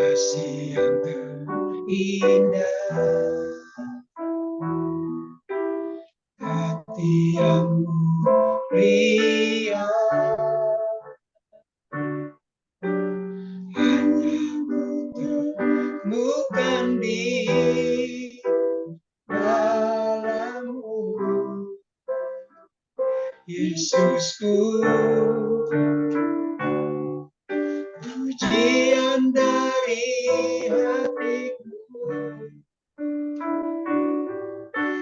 kasih yang terindah, hati yang mulia, hanya kutemukan di dalam-Mu, Yesusku. Pujian dari hatiku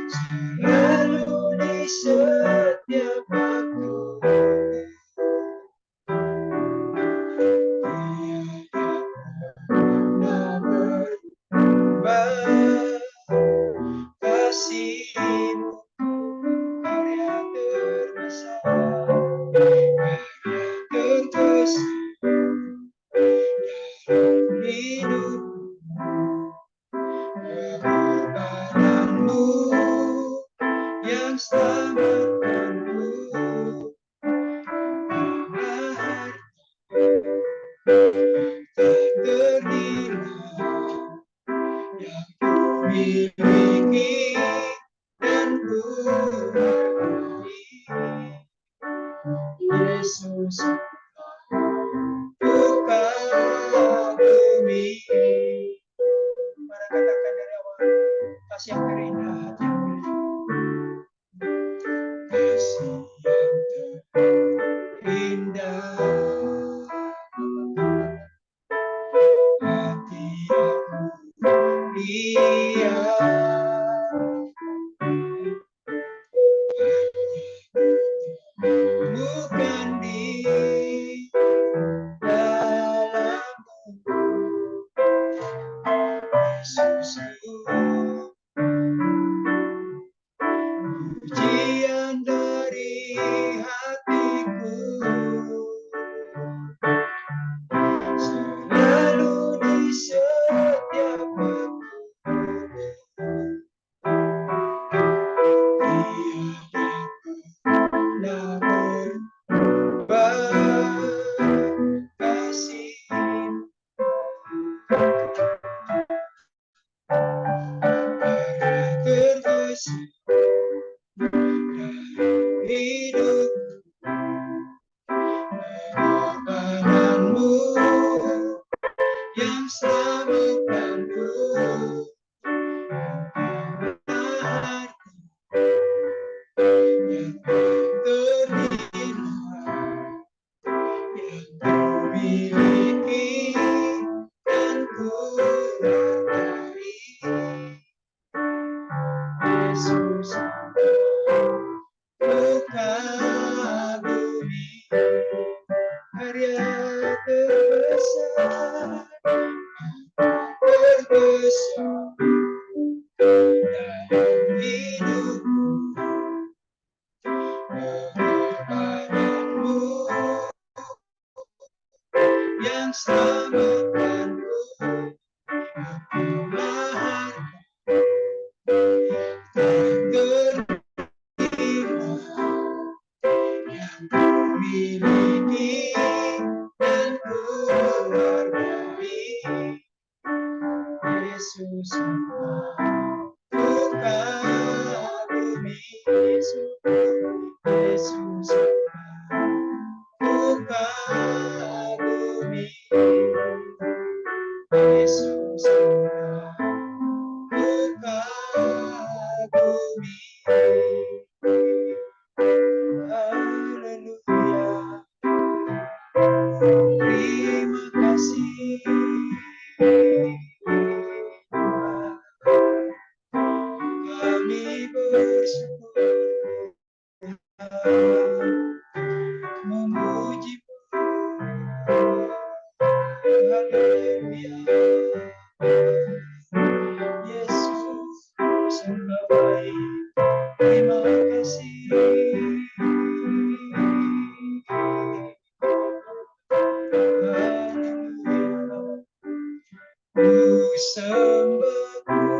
selalu di setiap waktu, tiada pernah berubah. Kasih-Mu karya terbesar, karya terkasih dalam hidupku. Pengorbanan-Mu yang selamatkanku, tak ternilai yang kumiliki dan ku hargai. Yesus, Ku kagumi. Mari katakan dari awal, kasih yang terindah, hati yang mulia. Kasih yang terindah, hati yang mulia, bukan di dalam-Mu, Yesusku. Pujian dari hatiku selalu di setiap waktu, tiada pernah berubah. Kasih-Mu karya terkasih dalam hidupku. Pengorbanan-Mu yang selamatkanku, yang ternilai yang kumiliki dan ku hargai. Yesus, Ku kagumi karya terbesar dalam hidupku. Pengorbanan-Mu yang selamatkanku, Tuhan, tak ternilai yang kumiliki dan ku hargai. Yesus, Ku kagumi. Yesus, Yesus, Ku kagumi. Yesus, Ku kagumi. Haleluya. Terima kasih Tuhan, kami bersyukur memuji-Mu. Haleluya. Yesus, sembah baik. Terima kasih. Haleluya. Ku sembah-Mu,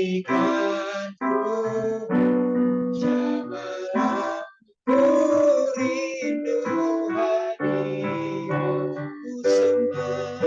berikanku jamalah ku rindu hadiratmu sembah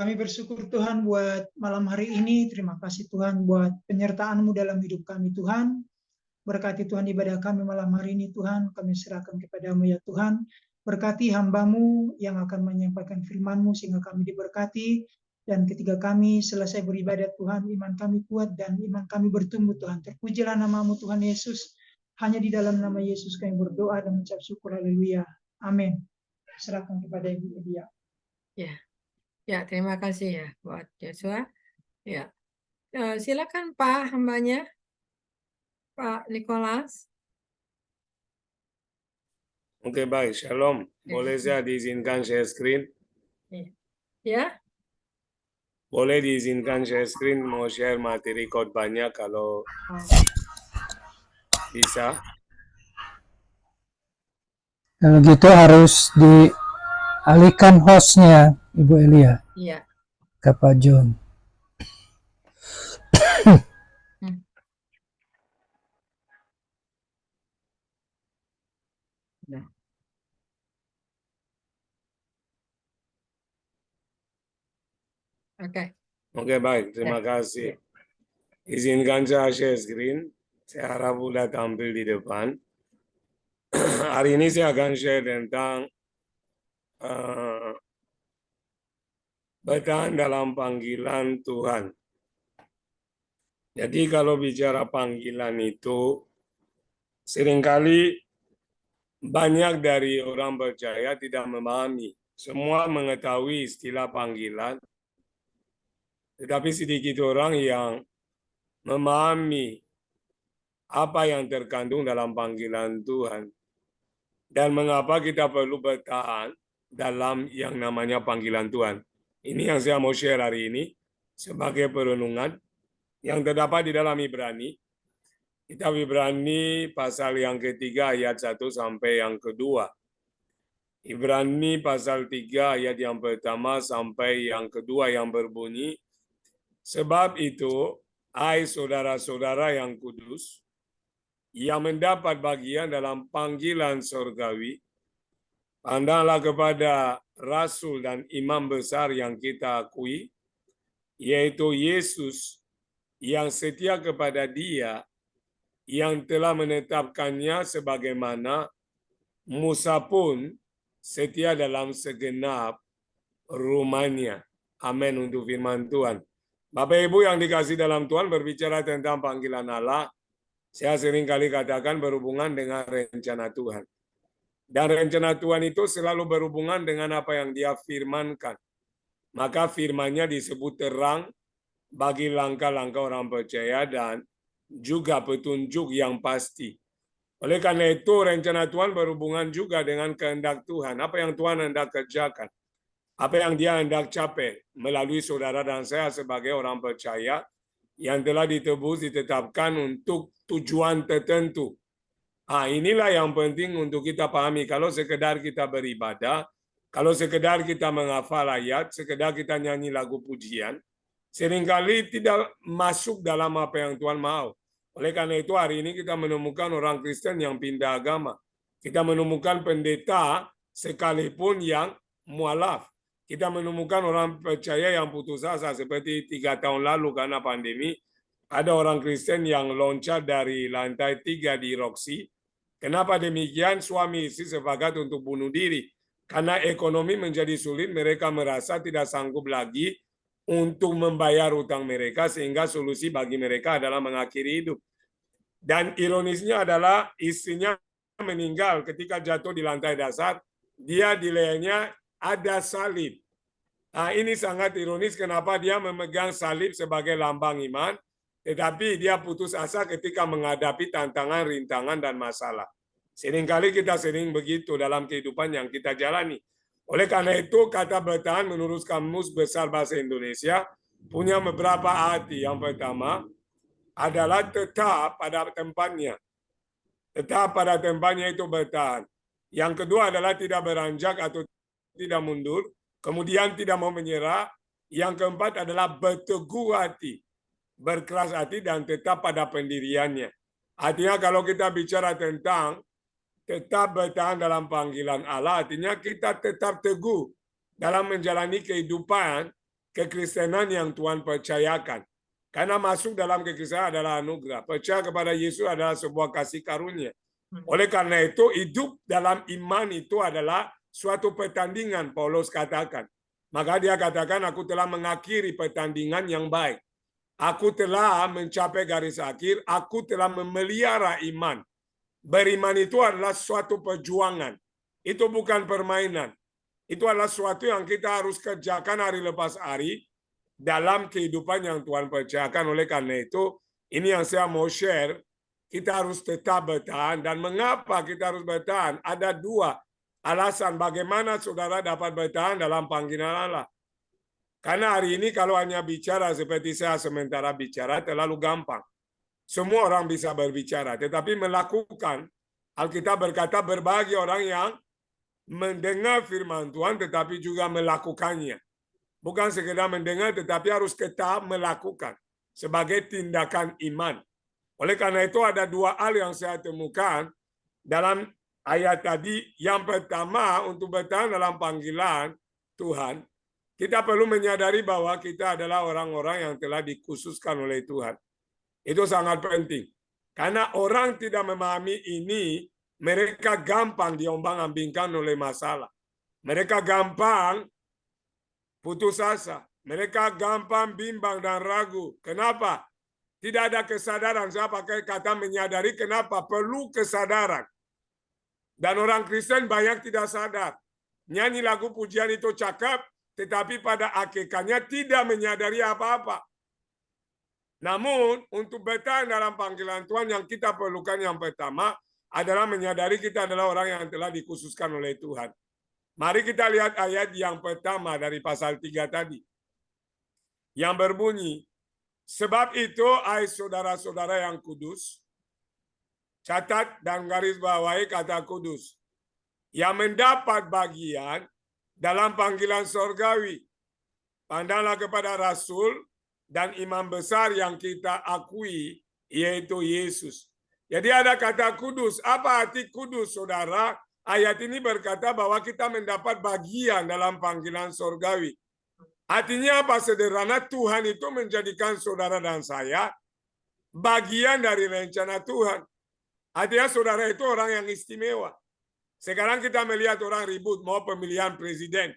Kami bersyukur Tuhan buat malam hari ini. Terima kasih Tuhan buat penyertaan-Mu dalam hidup kami Tuhan. Berkati Tuhan ibadah kami malam hari ini Tuhan. Kami serahkan kepada-Mu ya Tuhan. Berkati hamba-Mu yang akan menyampaikan firman-Mu sehingga kami diberkati. Dan ketika kami selesai beribadah Tuhan, iman kami kuat dan iman kami bertumbuh Tuhan. Terpujilah nama-Mu Tuhan Yesus. Hanya di dalam nama Yesus kami berdoa dan mengucap syukur. Haleluya. Amin. Serahkan kepada Ibu Edia. Ya. Ya, terima kasih ya buat Joshua. Ya, silakan Pak hambanya, Pak Nicholas. Oke, baik. Shalom. Boleh saya diizinkan share screen? Ya. Boleh diizinkan share screen, mau share materi khotbahnya kalau bisa. Kalau gitu harus dialihkan hostnya, Ibu Elia. Iya. Ke Pak John. Oke. Oke, baik. Terima kasih. Izinkan saya share screen. Saya harap sudah tampil di depan. Hari ini saya akan share tentang bertahan dalam panggilan Tuhan. Jadi kalau bicara panggilan itu, seringkali banyak dari orang percaya tidak memahami. Semua mengetahui istilah panggilan, tetapi sedikit orang yang memahami apa yang terkandung dalam panggilan Tuhan. Dan mengapa kita perlu bertahan dalam yang namanya panggilan Tuhan. Ini yang saya mau share hari ini sebagai perenungan yang terdapat di dalam Ibrani. Kitab Ibrani pasal yang ketiga ayat 1 sampai yang kedua. Ibrani pasal 3 ayat yang pertama sampai yang kedua yang berbunyi, sebab itu, hai saudara-saudara yang kudus, yang mendapat bagian dalam panggilan surgawi, pandanglah kepada Rasul dan Imam besar yang kita akui, yaitu Yesus, yang setia kepada Dia, yang telah menetapkannya sebagaimana Musa pun setia dalam segenap rumahnya. Amin untuk firman Tuhan. Bapak Ibu yang dikasih dalam Tuhan, berbicara tentang panggilan Allah, saya sering kali katakan berhubungan dengan rencana Tuhan. Dan rencana Tuhan itu selalu berhubungan dengan apa yang Dia firmankan. Maka firman-Nya disebut terang bagi langkah-langkah orang percaya dan juga petunjuk yang pasti. Oleh karena itu, rencana Tuhan berhubungan juga dengan kehendak Tuhan. Apa yang Tuhan hendak kerjakan. Apa yang Dia hendak capai melalui saudara dan saya sebagai orang percaya yang telah ditebus, ditetapkan untuk tujuan tertentu. Inilah yang penting untuk kita pahami. Kalau sekedar kita beribadah, kalau sekedar kita menghafal ayat, sekedar kita nyanyi lagu pujian, seringkali tidak masuk dalam apa yang Tuhan mau. Oleh karena itu hari ini kita menemukan orang Kristen yang pindah agama. Kita menemukan pendeta sekalipun yang mualaf. Kita menemukan orang percaya yang putus asa seperti 3 tahun lalu karena pandemi. Ada orang Kristen yang loncat dari lantai 3 di Roxy. Kenapa demikian? Suami istri sepakat untuk bunuh diri. Karena ekonomi menjadi sulit, mereka merasa tidak sanggup lagi untuk membayar utang mereka, sehingga solusi bagi mereka adalah mengakhiri hidup. Dan ironisnya adalah istrinya meninggal ketika jatuh di lantai dasar, dia di lehernya ada salib. Ini sangat ironis kenapa dia memegang salib sebagai lambang iman, tetapi dia putus asa ketika menghadapi tantangan, rintangan, dan masalah. Seringkali kita sering begitu dalam kehidupan yang kita jalani. Oleh karena itu, kata bertahan menurut Kamus Besar Bahasa Indonesia punya beberapa arti. Yang pertama adalah tetap pada tempatnya. Tetap pada tempatnya itu bertahan. Yang kedua adalah tidak beranjak atau tidak mundur. Kemudian tidak mau menyerah. Yang keempat adalah berteguh hati, berkeras hati, dan tetap pada pendiriannya. Artinya kalau kita bicara tentang tetap bertahan dalam panggilan Allah, artinya kita tetap teguh dalam menjalani kehidupan kekristenan yang Tuhan percayakan. Karena masuk dalam kekristenan adalah anugerah. Percaya kepada Yesus adalah sebuah kasih karunia. Oleh karena itu, hidup dalam iman itu adalah suatu pertandingan, Paulus katakan. Maka dia katakan, aku telah mengakhiri pertandingan yang baik. Aku telah mencapai garis akhir, aku telah memelihara iman. Beriman itu adalah suatu perjuangan. Itu bukan permainan. Itu adalah sesuatu yang kita harus kerjakan hari lepas hari dalam kehidupan yang Tuhan percayakan. Oleh karena itu, ini yang saya mau share. Kita harus tetap bertahan. Dan mengapa kita harus bertahan? Ada 2 alasan bagaimana saudara dapat bertahan dalam panggilan Allah. Karena hari ini kalau hanya bicara seperti saya sementara bicara terlalu gampang. Semua orang bisa berbicara, tetapi melakukan, Alkitab berkata berbahagia orang yang mendengar firman Tuhan tetapi juga melakukannya. Bukan sekedar mendengar tetapi harus tetap melakukan sebagai tindakan iman. Oleh karena itu ada 2 hal yang saya temukan dalam ayat tadi. Yang pertama, untuk bertahan dalam panggilan Tuhan, kita perlu menyadari bahwa kita adalah orang-orang yang telah dikhususkan oleh Tuhan. Itu sangat penting. Karena orang tidak memahami ini, mereka gampang diombang-ambingkan oleh masalah. Mereka gampang putus asa. Mereka gampang bimbang dan ragu. Kenapa? Tidak ada kesadaran. Saya pakai kata menyadari. Kenapa? Perlu kesadaran. Dan orang Kristen banyak tidak sadar. Nyanyi lagu pujian itu cakep, tetapi pada hakikatnya tidak menyadari apa-apa. Namun, untuk bertahan dalam panggilan Tuhan yang kita perlukan yang pertama adalah menyadari kita adalah orang yang telah dikhususkan oleh Tuhan. Mari kita lihat ayat yang pertama dari pasal 3 tadi. Yang berbunyi, sebab itu, hai saudara-saudara yang kudus, catat dan garis bawahi kata kudus, yang mendapat bagian dalam panggilan sorgawi. Pandanglah kepada Rasul dan imam besar yang kita akui, yaitu Yesus. Jadi ada kata kudus. Apa arti kudus, saudara? Ayat ini berkata bahwa kita mendapat bagian dalam panggilan sorgawi. Artinya apa sederhana? Tuhan itu menjadikan saudara dan saya bagian dari rencana Tuhan. Artinya saudara itu orang yang istimewa. Sekarang kita melihat orang ribut, mau pemilihan presiden.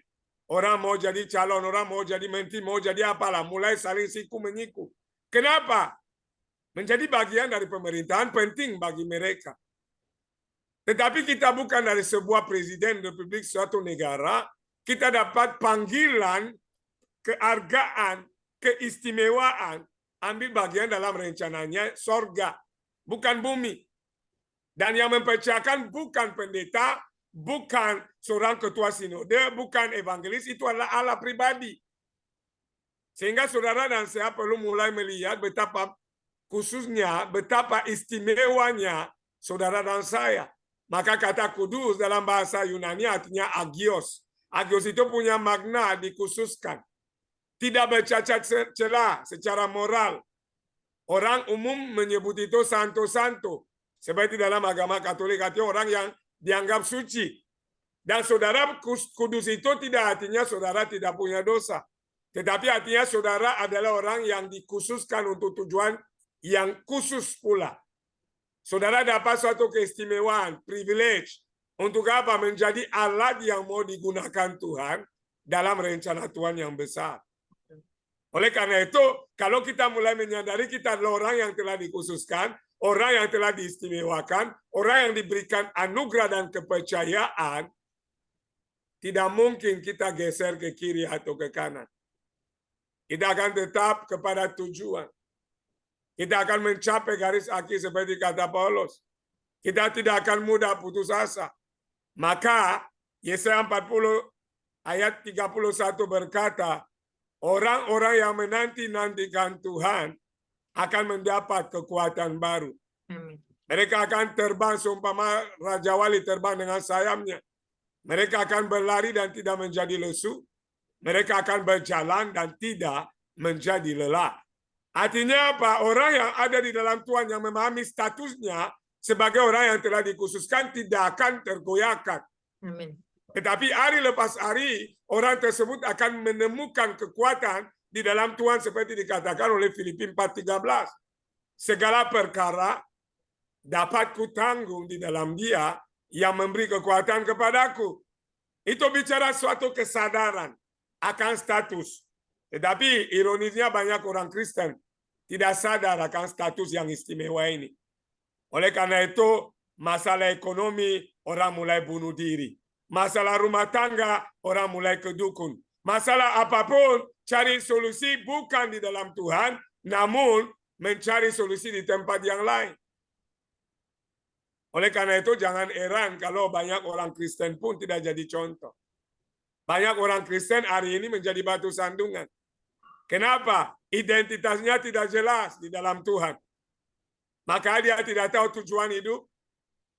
Orang mau jadi calon, orang mau jadi menteri, mau jadi apalah. Mulai saling siku-menyiku. Kenapa? Menjadi bagian dari pemerintahan penting bagi mereka. Tetapi kita bukan dari sebuah presiden republik suatu negara. Kita dapat panggilan, kehargaan, keistimewaan. Ambil bagian dalam rencananya sorga. Bukan bumi. Dan yang mempercayakan bukan pendeta, bukan seorang ketua sinode, bukan evangelis, itu adalah Allah pribadi. Sehingga saudara dan saya perlu mulai melihat betapa khususnya, betapa istimewanya saudara dan saya. Maka kata kudus dalam bahasa Yunani artinya agios. Agios itu punya makna dikhususkan. Tidak bercacat celah secara moral. Orang umum menyebut itu santo-santo. Seperti dalam agama Katolik artinya orang yang dianggap suci. Dan saudara kudus itu tidak artinya saudara tidak punya dosa. Tetapi artinya saudara adalah orang yang dikhususkan untuk tujuan yang khusus pula. Saudara dapat suatu keistimewaan, privilege. Untuk apa? Menjadi alat yang mau digunakan Tuhan dalam rencana Tuhan yang besar. Oleh karena itu, kalau kita mulai menyadari kita adalah orang yang telah dikhususkan, orang yang telah diistimewakan, orang yang diberikan anugerah dan kepercayaan, tidak mungkin kita geser ke kiri atau ke kanan. Kita akan tetap kepada tujuan. Kita akan mencapai garis akhir seperti kata Paulus. Kita tidak akan mudah putus asa. Maka Yesaya 40 ayat 31 berkata, orang-orang yang menanti-nantikan Tuhan akan mendapat kekuatan baru. Mereka akan terbang seumpama Raja Wali terbang dengan sayapnya. Mereka akan berlari dan tidak menjadi lesu. Mereka akan berjalan dan tidak menjadi lelah. Artinya apa? Orang yang ada di dalam Tuhan yang memahami statusnya sebagai orang yang telah dikhususkan tidak akan tergoyahkan. Amin. Tetapi hari lepas hari, orang tersebut akan menemukan kekuatan di dalam Tuhan seperti dikatakan oleh Filipi 4:13. Segala perkara dapat kutanggung di dalam Dia yang memberi kekuatan kepadaku. Itu bicara suatu kesadaran akan status. Tetapi ironisnya banyak orang Kristen tidak sadar akan status yang istimewa ini. Oleh karena itu, masalah ekonomi, orang mulai bunuh diri. Masalah rumah tangga, orang mulai ke dukun. Masalah apapun, cari solusi bukan di dalam Tuhan, namun mencari solusi di tempat yang lain. Oleh karena itu, jangan heran kalau banyak orang Kristen pun tidak jadi contoh. Banyak orang Kristen hari ini menjadi batu sandungan. Kenapa? Identitasnya tidak jelas di dalam Tuhan. Maka dia tidak tahu tujuan hidup.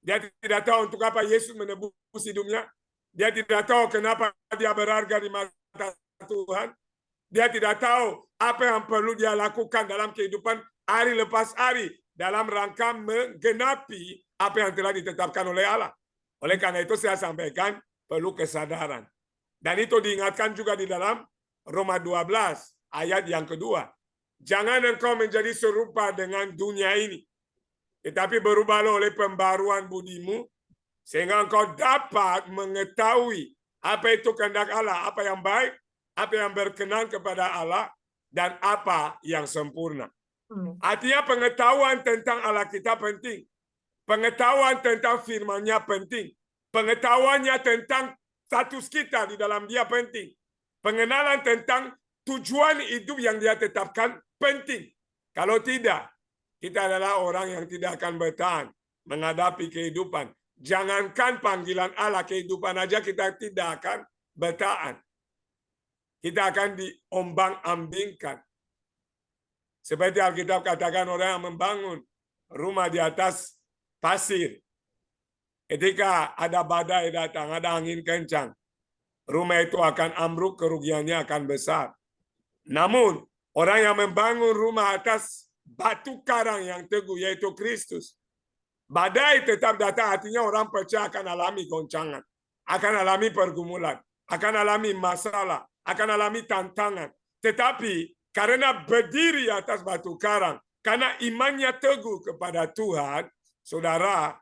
Dia tidak tahu untuk apa Yesus menebus hidupnya. Dia tidak tahu kenapa dia berharga di mata Tuhan. Dia tidak tahu apa yang perlu dia lakukan dalam kehidupan hari lepas hari dalam rangka menggenapi apa yang telah ditetapkan oleh Allah. Oleh karena itu saya sampaikan perlu kesadaran. Dan itu diingatkan juga di dalam Roma 12 ayat yang kedua. Jangan engkau menjadi serupa dengan dunia ini, tetapi berubahlah oleh pembaruan budimu Sehingga engkau dapat mengetahui apa itu kehendak Allah, apa yang baik, apa yang berkenan kepada Allah, dan apa yang sempurna. Artinya pengetahuan tentang Allah kita penting. Pengetahuan tentang firman-Nya penting. Pengetahuannya tentang status kita di dalam Dia penting. Pengenalan tentang tujuan hidup yang Dia tetapkan penting. Kalau tidak, kita adalah orang yang tidak akan bertahan menghadapi kehidupan. Jangankan panggilan Allah, kehidupan aja kita tidak akan bertahan. Kita akan diombang-ambingkan. Seperti Alkitab katakan, orang yang membangun rumah di atas pasir. Ketika ada badai datang, ada angin kencang, rumah itu akan ambruk, kerugiannya akan besar. Namun, orang yang membangun rumah atas batu karang yang teguh, yaitu Kristus, badai tetap datang, artinya orang percaya akan alami goncangan, akan alami pergumulan, akan alami masalah, akan alami tantangan. Tetapi karena berdiri atas batu karang, karena imannya teguh kepada Tuhan, saudara,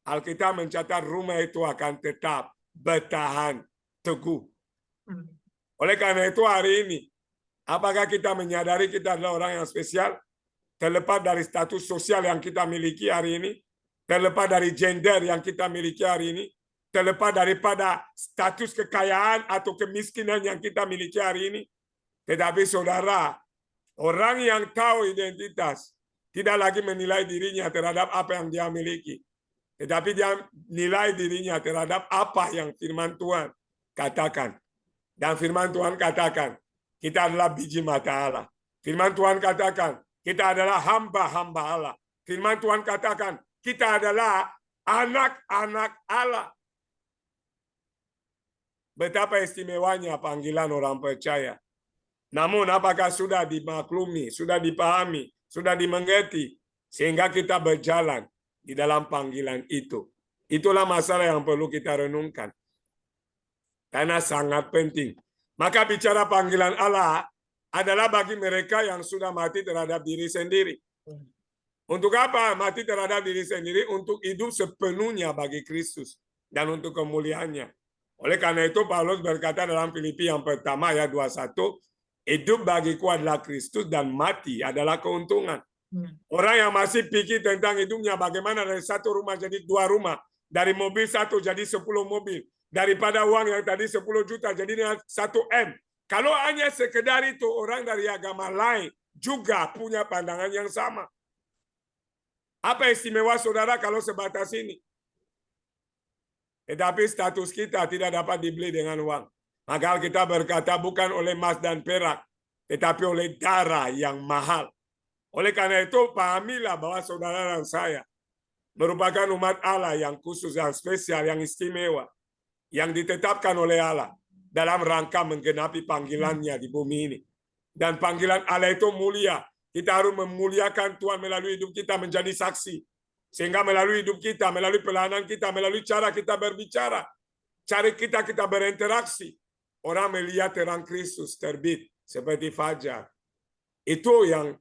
Alkitab mencatat rumah itu akan tetap bertahan teguh. Oleh karena itu hari ini, apakah kita menyadari kita adalah orang yang spesial? Terlepas dari status sosial yang kita miliki hari ini, terlepas dari gender yang kita miliki hari ini, terlepas daripada status kekayaan atau kemiskinan yang kita miliki hari ini. Tetapi saudara, orang yang tahu identitas tidak lagi menilai dirinya terhadap apa yang dia miliki. Tetapi dia nilai dirinya terhadap apa yang firman Tuhan katakan. Dan firman Tuhan katakan, kita adalah biji mata Allah. Firman Tuhan katakan, kita adalah hamba-hamba Allah. Firman Tuhan katakan, kita adalah anak-anak Allah. Betapa istimewanya panggilan orang percaya. Namun apakah sudah dimaklumi, sudah dipahami, sudah dimengerti, sehingga kita berjalan di dalam panggilan itu? Itulah masalah yang perlu kita renungkan. Karena sangat penting. Maka bicara panggilan Allah adalah bagi mereka yang sudah mati terhadap diri sendiri. Untuk apa mati terhadap diri sendiri? Untuk hidup sepenuhnya bagi Kristus dan untuk kemuliaannya. Oleh karena itu Paulus berkata dalam Filipi yang pertama ayat 21, hidup bagiku adalah Kristus dan mati adalah keuntungan. Orang yang masih pikir tentang hidupnya bagaimana dari satu rumah jadi 2 rumah, dari mobil 1 jadi 10 mobil, daripada uang yang tadi 10 juta jadi 1 M. Kalau hanya sekedar itu, orang dari agama lain juga punya pandangan yang sama. Apa istimewa saudara kalau sebatas ini? Tetapi status kita tidak dapat dibeli dengan uang. Maka kita berkata bukan oleh emas dan perak, tetapi oleh darah yang mahal. Oleh karena itu, pahamilah bahwa saudara dan saya merupakan umat Allah yang khusus, yang spesial, yang istimewa, yang ditetapkan oleh Allah dalam rangka menggenapi panggilannya di bumi ini. Dan panggilan Allah itu mulia. Kita harus memuliakan Tuhan melalui hidup kita menjadi saksi. Sehingga melalui hidup kita, melalui pelayanan kita, melalui cara kita berbicara, cara kita berinteraksi, orang melihat terang Kristus terbit seperti fajar. Itu yang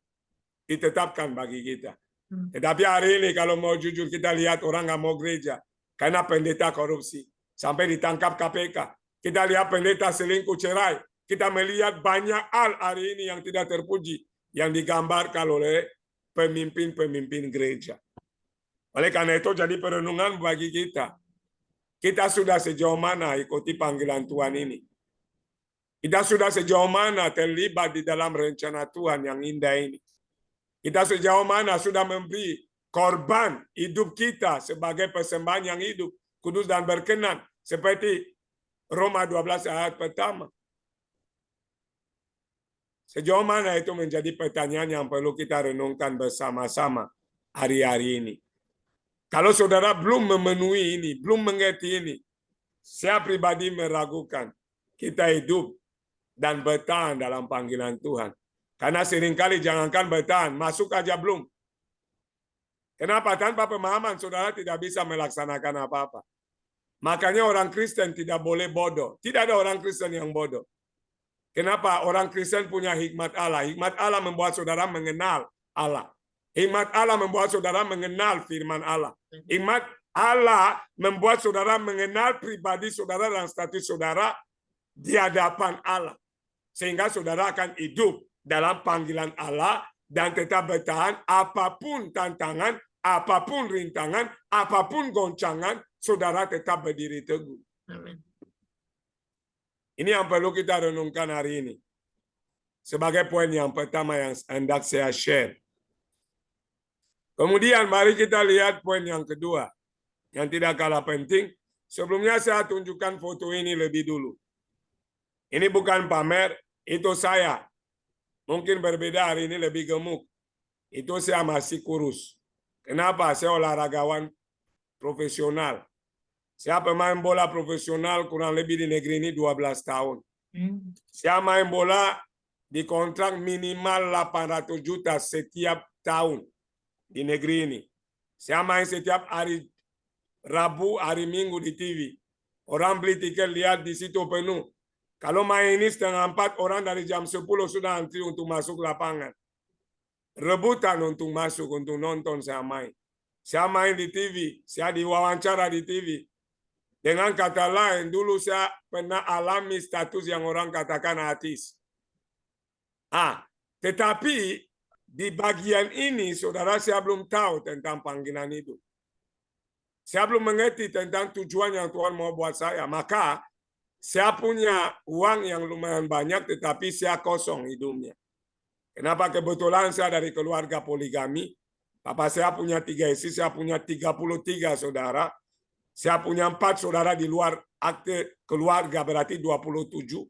ditetapkan bagi kita. Tetapi hari ini kalau mau jujur kita lihat orang nggak mau gereja karena pendeta korupsi sampai ditangkap KPK. Kita lihat pendeta selingkuh cerai. Kita melihat banyak hal hari ini yang tidak terpuji yang digambarkan oleh pemimpin-pemimpin gereja. Oleh karena itu jadi perenungan bagi kita. Kita sudah sejauh mana ikuti panggilan Tuhan ini? Kita sudah sejauh mana terlibat di dalam rencana Tuhan yang indah ini? Kita sejauh mana sudah memberi korban hidup kita sebagai persembahan yang hidup, kudus dan berkenan. Seperti Roma 12 ayat pertama. Sejauh mana itu menjadi pertanyaan yang perlu kita renungkan bersama-sama hari-hari ini. Kalau saudara belum memenuhi ini, belum mengerti ini, saya pribadi meragukan kita hidup dan bertahan dalam panggilan Tuhan. Karena seringkali jangankan bertahan, masuk aja belum. Kenapa? Tanpa pemahaman saudara tidak bisa melaksanakan apa-apa. Makanya orang Kristen tidak boleh bodoh. Tidak ada orang Kristen yang bodoh. Kenapa? Orang Kristen punya hikmat Allah. Hikmat Allah membuat saudara mengenal Allah. Hikmat Allah membuat saudara mengenal firman Allah. Hikmat Allah membuat saudara mengenal pribadi saudara dan status saudara di hadapan Allah. Sehingga saudara akan hidup dalam panggilan Allah dan tetap bertahan apapun tantangan, apapun rintangan, apapun goncangan, saudara tetap berdiri teguh. Amin. Ini yang perlu kita renungkan hari ini. Sebagai poin yang pertama yang hendak saya share. Kemudian mari kita lihat poin yang kedua. Yang tidak kalah penting. Sebelumnya saya tunjukkan foto ini lebih dulu. Ini bukan pamer, itu saya. Mungkin berbeda hari ini lebih gemuk. Itu saya masih kurus. Kenapa? Saya olahragawan profesional. Saya pemain bola profesional kurang lebih di negeri ini 12 tahun. Saya main bola di kontrak minimal 800 juta setiap tahun di negeri ini. Saya main setiap hari Rabu, hari Minggu di TV. Orang beli tiket lihat di situ penuh. Kalau main ini 3:30, orang dari jam 10 sudah antri untuk masuk lapangan. Rebutan untuk masuk, untuk nonton saya main. Saya main di TV, saya diwawancara di TV. Dengan kata lain, dulu saya pernah alami status yang orang katakan artis. Tetapi di bagian ini, saudara, saya belum tahu tentang panggilan itu. Saya belum mengerti tentang tujuan yang Tuhan mau buat saya. Maka saya punya uang yang lumayan banyak, tetapi saya kosong hidupnya. Kenapa? Kebetulan saya dari keluarga poligami. Papa saya punya 3 istri, saya punya 33 saudara. Saya punya 4 saudara di luar akte keluarga, berarti 27.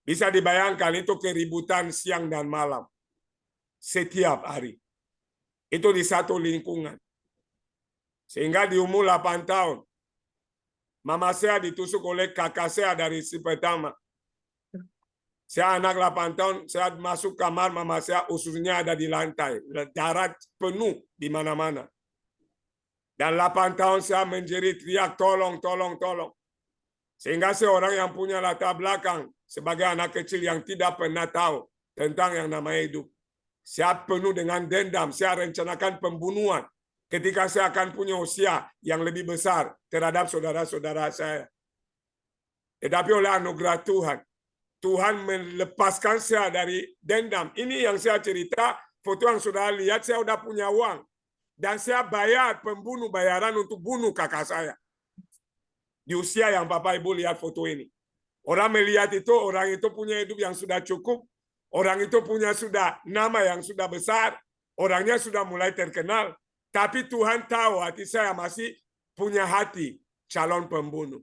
Bisa dibayangkan itu keributan siang dan malam. Setiap hari. Itu di satu lingkungan. Sehingga di umur 8 tahun, mama saya ditusuk oleh kakak saya dari si pertama. Saya anak 8 tahun, saya masuk kamar, mama saya ususnya ada di lantai. Darah penuh di mana-mana. Dan 8 tahun saya menjerit teriak, tolong, tolong, tolong. Sehingga seorang yang punya latar belakang sebagai anak kecil yang tidak pernah tahu tentang yang namanya hidup. Saya penuh dengan dendam, saya rencanakan pembunuhan. Ketika saya akan punya usia yang lebih besar terhadap saudara-saudara saya. Tetapi oleh anugerah Tuhan, Tuhan melepaskan saya dari dendam. Ini yang saya cerita, foto yang saudara lihat, saya udah punya uang. Dan saya bayar pembunuh bayaran untuk bunuh kakak saya. Di usia yang Bapak Ibu lihat foto ini. Orang melihat itu, orang itu punya hidup yang sudah cukup. Orang itu punya sudah nama yang sudah besar. Orangnya sudah mulai terkenal. Tapi Tuhan tahu hati saya masih punya hati calon pembunuh.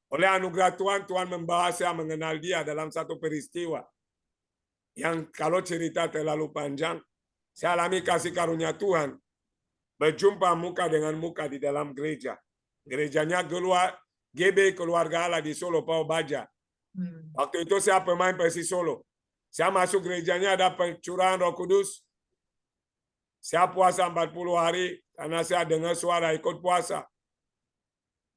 Oleh anugerah Tuhan, Tuhan membawa saya mengenal dia dalam satu peristiwa. Yang kalau cerita terlalu panjang, saya alami kasih karunia Tuhan. Berjumpa muka dengan muka di dalam gereja. Gerejanya GB Keluarga Allah di Solo, Pau Baja. Waktu itu saya pemain Persis Solo. Saya masuk gerejanya ada pencurahan Roh Kudus. Saya puasa 40 hari karena saya dengar suara ikut puasa.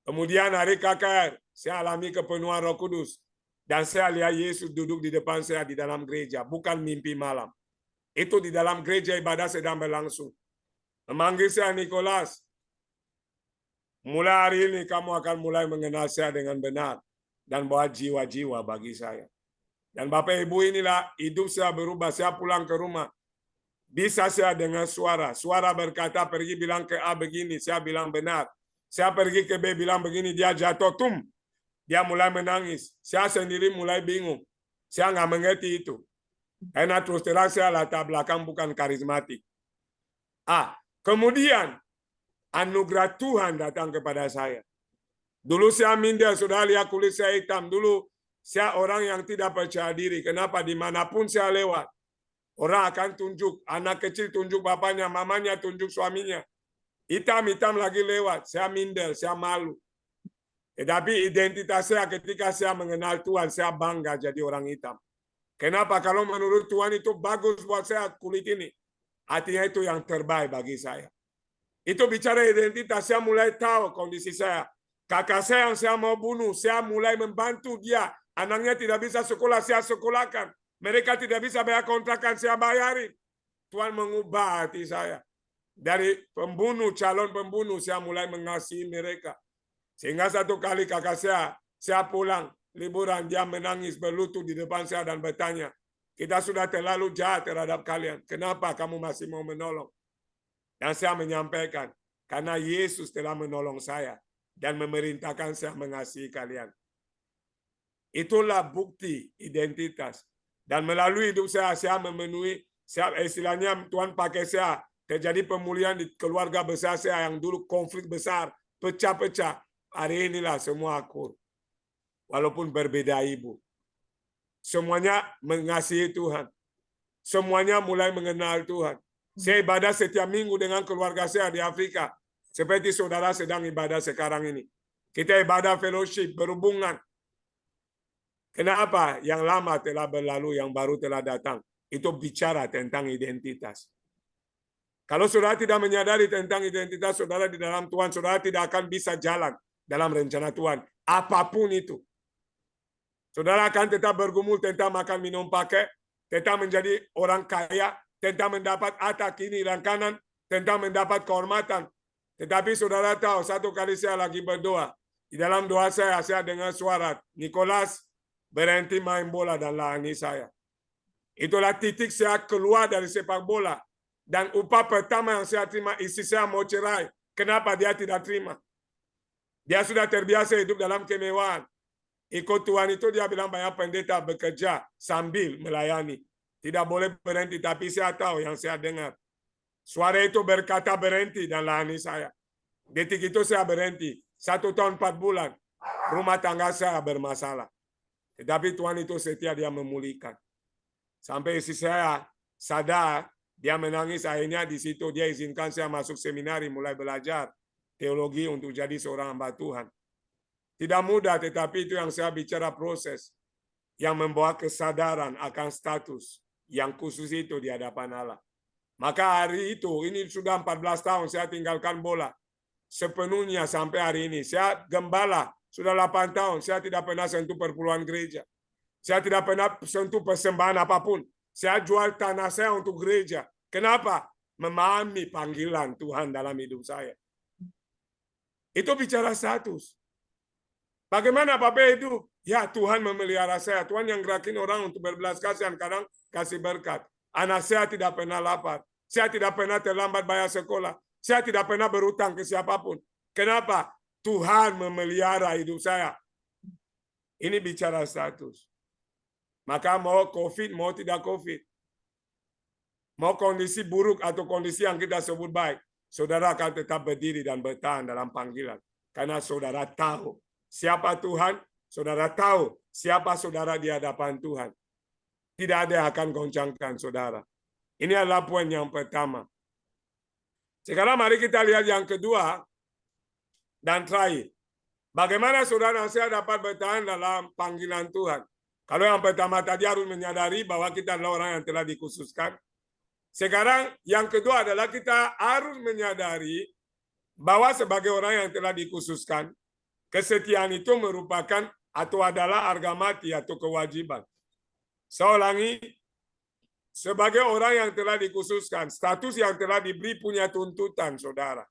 Kemudian hari KKR, saya alami kepenuhan Roh Kudus. Dan saya lihat Yesus duduk di depan saya di dalam gereja. Bukan mimpi malam. Itu di dalam gereja ibadah sedang berlangsung. Memanggil saya Nicholas. Mulai hari ini kamu akan mulai mengenal saya dengan benar. Dan bawa jiwa-jiwa bagi saya. Dan Bapak Ibu inilah hidup saya berubah. Saya pulang ke rumah. Bisa saya dengar suara. Suara berkata pergi bilang ke A begini. Saya bilang benar. Saya pergi ke B bilang begini. Dia jatuh. Dia mulai menangis. Saya sendiri mulai bingung. Saya nggak mengerti itu. Karena terus terang saya latar belakang bukan karismatik. Kemudian anugerah Tuhan datang kepada saya. Dulu saya minder. Sudah lihat kulit saya hitam. Dulu saya orang yang tidak percaya diri. Kenapa? Dimanapun saya lewat. Orang akan tunjuk, anak kecil tunjuk bapaknya, mamanya tunjuk suaminya. Hitam-hitam lagi lewat, saya minder, saya malu. Tetapi identitas saya ketika saya mengenal Tuhan, saya bangga jadi orang hitam. Kenapa? Kalau menurut Tuhan itu bagus buat saya kulit ini. Artinya itu yang terbaik bagi saya. Itu bicara identitas, saya mulai tahu kondisi saya. Kakak saya yang saya mau bunuh, saya mulai membantu dia. Anaknya tidak bisa sekolah, saya sekolahkan. Mereka tidak bisa bayar kontrakan, saya bayarin. Tuhan mengubah hati saya. dari pembunuh, calon pembunuh, saya mulai mengasihi mereka. Sehingga satu kali kakak saya pulang liburan, dia menangis berlutut di depan saya dan bertanya, kita sudah terlalu jahat terhadap kalian, kenapa kamu masih mau menolong? Dan saya menyampaikan, karena Yesus telah menolong saya dan memerintahkan saya mengasihi kalian. Itulah bukti identitas. Dan melalui hidup saya memenuhi, istilahnya Tuhan pakai saya, terjadi pemulihan di keluarga besar saya yang dulu konflik besar, pecah-pecah. Hari inilah semua akur. Walaupun berbeda ibu. Semuanya mengasihi Tuhan. Semuanya mulai mengenal Tuhan. Saya ibadah setiap minggu dengan keluarga saya di Afrika. Seperti saudara sedang ibadah sekarang ini. Kita ibadah fellowship, berhubungan. Kenapa? Yang lama telah berlalu, yang baru telah datang. Itu bicara tentang identitas. Kalau saudara tidak menyadari tentang identitas saudara di dalam Tuhan, saudara tidak akan bisa jalan dalam rencana Tuhan. Apapun itu. Saudara akan tetap bergumul tentang makan, minum, pakai, tentang menjadi orang kaya, tentang mendapat harta kiri dan kanan, tentang mendapat kehormatan. Tetapi saudara tahu, satu kali saya lagi berdoa. Di dalam doa saya dengar suara, Nicholas, berhenti main bola dan layani saya. Itulah titik saya keluar dari sepak bola. Dan upah pertama yang saya terima, istri saya mau cerai. Kenapa dia tidak terima? Dia sudah terbiasa hidup dalam kemewahan. Ikut Tuhan itu dia bilang banyak pendeta bekerja sambil melayani. Tidak boleh berhenti, tapi saya tahu yang saya dengar. Suara itu berkata berhenti dan layani saya. Detik itu saya berhenti. 1 tahun 4 bulan. Rumah tangga saya bermasalah. Tetapi Tuhan itu setia, dia memulihkan. Sampai istri saya sadar, dia menangis, akhirnya di situ dia izinkan saya masuk seminari, mulai belajar teologi untuk jadi seorang hamba Tuhan. Tidak mudah, tetapi itu yang saya bicara proses yang membawa kesadaran akan status yang khusus itu di hadapan Allah. Maka hari itu, ini sudah 14 tahun saya tinggalkan bola. Sepenuhnya sampai hari ini. Saya gembala, sudah 8 tahun. Saya tidak pernah sentuh perpuluhan gereja. Saya tidak pernah sentuh persembahan apapun. Saya jual tanah saya untuk gereja. Kenapa? Memahami panggilan Tuhan dalam hidup saya. Itu bicara status. Bagaimana Bapak hidup? Ya, Tuhan memelihara saya. Tuhan yang gerakin orang untuk berbelas kasihan, kadang kasih berkat. Anak saya tidak pernah lapar. Saya tidak pernah terlambat bayar sekolah. Saya tidak pernah berutang ke siapapun. Kenapa? Tuhan memelihara hidup saya. Ini bicara status. Maka mau COVID, mau tidak COVID. Mau kondisi buruk atau kondisi yang kita sebut baik. Saudara akan tetap berdiri dan bertahan dalam panggilan. Karena saudara tahu siapa Tuhan. Saudara tahu siapa saudara di hadapan Tuhan. Tidak ada yang akan goncangkan saudara. Ini adalah poin yang pertama. Sekarang mari kita lihat yang kedua dan terakhir. Bagaimana saudara saya dapat bertahan dalam panggilan Tuhan? Kalau yang pertama tadi harus menyadari bahwa kita adalah orang yang telah dikhususkan. Sekarang yang kedua adalah kita harus menyadari bahwa sebagai orang yang telah dikhususkan, kesetiaan itu merupakan atau adalah harga mati atau kewajiban. Saya ulangi, sebagai orang yang telah dikhususkan, status yang telah diberi punya tuntutan, saudara.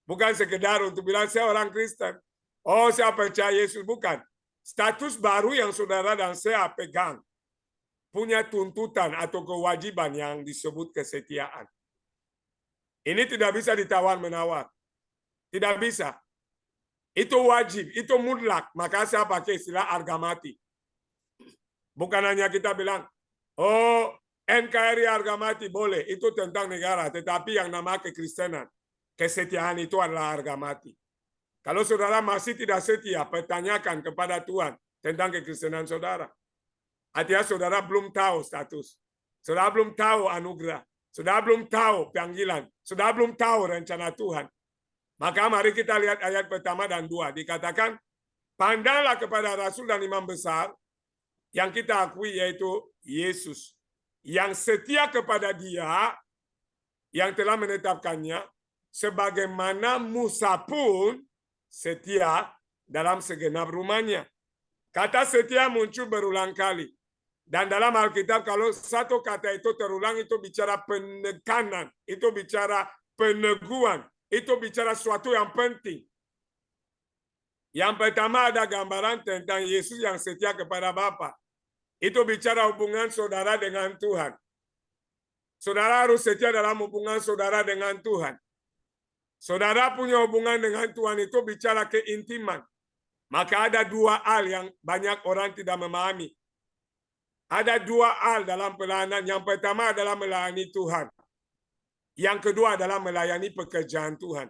Bukan sekedar untuk bilang saya orang Kristen. Oh, saya percaya Yesus. Bukan. Status baru yang saudara dan saya pegang. Punya tuntutan atau kewajiban yang disebut kesetiaan. Ini tidak bisa ditawar-menawar. Tidak bisa. Itu wajib, itu mutlak. Maka saya pakai istilah harga mati. Bukan hanya kita bilang, oh NKRI harga mati, boleh. Itu tentang negara. Tetapi yang nama kekristenan, kesetiaan itu adalah harga mati. Kalau saudara masih tidak setia, pertanyakan kepada Tuhan tentang kekristenan saudara. Artinya saudara belum tahu status. Saudara belum tahu anugerah. Saudara belum tahu panggilan. Saudara belum tahu rencana Tuhan. Maka mari kita lihat ayat pertama dan 2. Dikatakan, pandanglah kepada Rasul dan Imam besar yang kita akui yaitu Yesus. Yang setia kepada Dia yang telah menetapkannya, sebagaimana Musa pun setia dalam segenap rumahnya. Kata setia muncul berulang kali. Dan dalam Alkitab kalau satu kata itu terulang itu bicara penekanan. Itu bicara peneguhan. Itu bicara sesuatu yang penting. Yang pertama ada gambaran tentang Yesus yang setia kepada Bapa. Itu bicara hubungan saudara dengan Tuhan. Saudara harus setia dalam hubungan saudara dengan Tuhan. Saudara punya hubungan dengan Tuhan itu bicara keintiman. Maka ada dua hal yang banyak orang tidak memahami. Ada dua hal dalam pelayanan. Yang pertama adalah melayani Tuhan. Yang kedua adalah melayani pekerjaan Tuhan.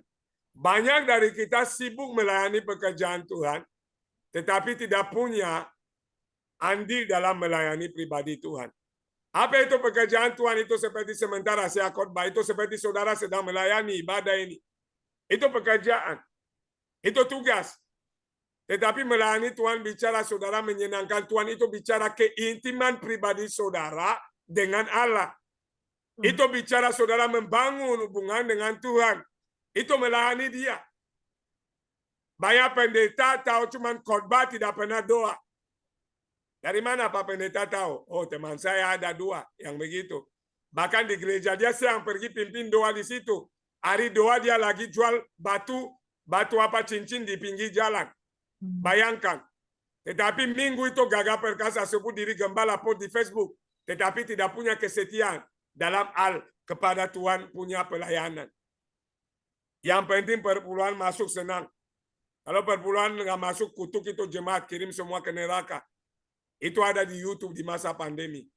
Banyak dari kita sibuk melayani pekerjaan Tuhan, tetapi tidak punya andil dalam melayani pribadi Tuhan. Apa itu pekerjaan Tuhan? Itu seperti sementara saya khotbah, itu seperti saudara sedang melayani ibadah ini. Itu pekerjaan. Itu tugas. Tetapi melayani Tuhan bicara saudara menyenangkan Tuhan, itu bicara keintiman pribadi saudara dengan Allah. Itu bicara saudara membangun hubungan dengan Tuhan. Itu melayani dia. Banyak pendeta tahu cuman khotbah tidak pernah doa. Dari mana Pak Pendeta tahu? Oh, teman saya ada dua yang begitu. Bahkan di gereja dia yang pergi pimpin doa di situ. Hari doa dia lagi jual batu apa cincin di pinggir jalan. Bayangkan. Tetapi minggu itu Gagah Perkasa sebut diri gembala post di Facebook. Tetapi tidak punya kesetiaan dalam hal kepada Tuhan punya pelayanan. Yang penting perpuluhan masuk senang. Kalau perpuluhan nggak masuk, kutuk itu jemaat, kirim semua ke neraka. Itu ada di YouTube di masa pandemi.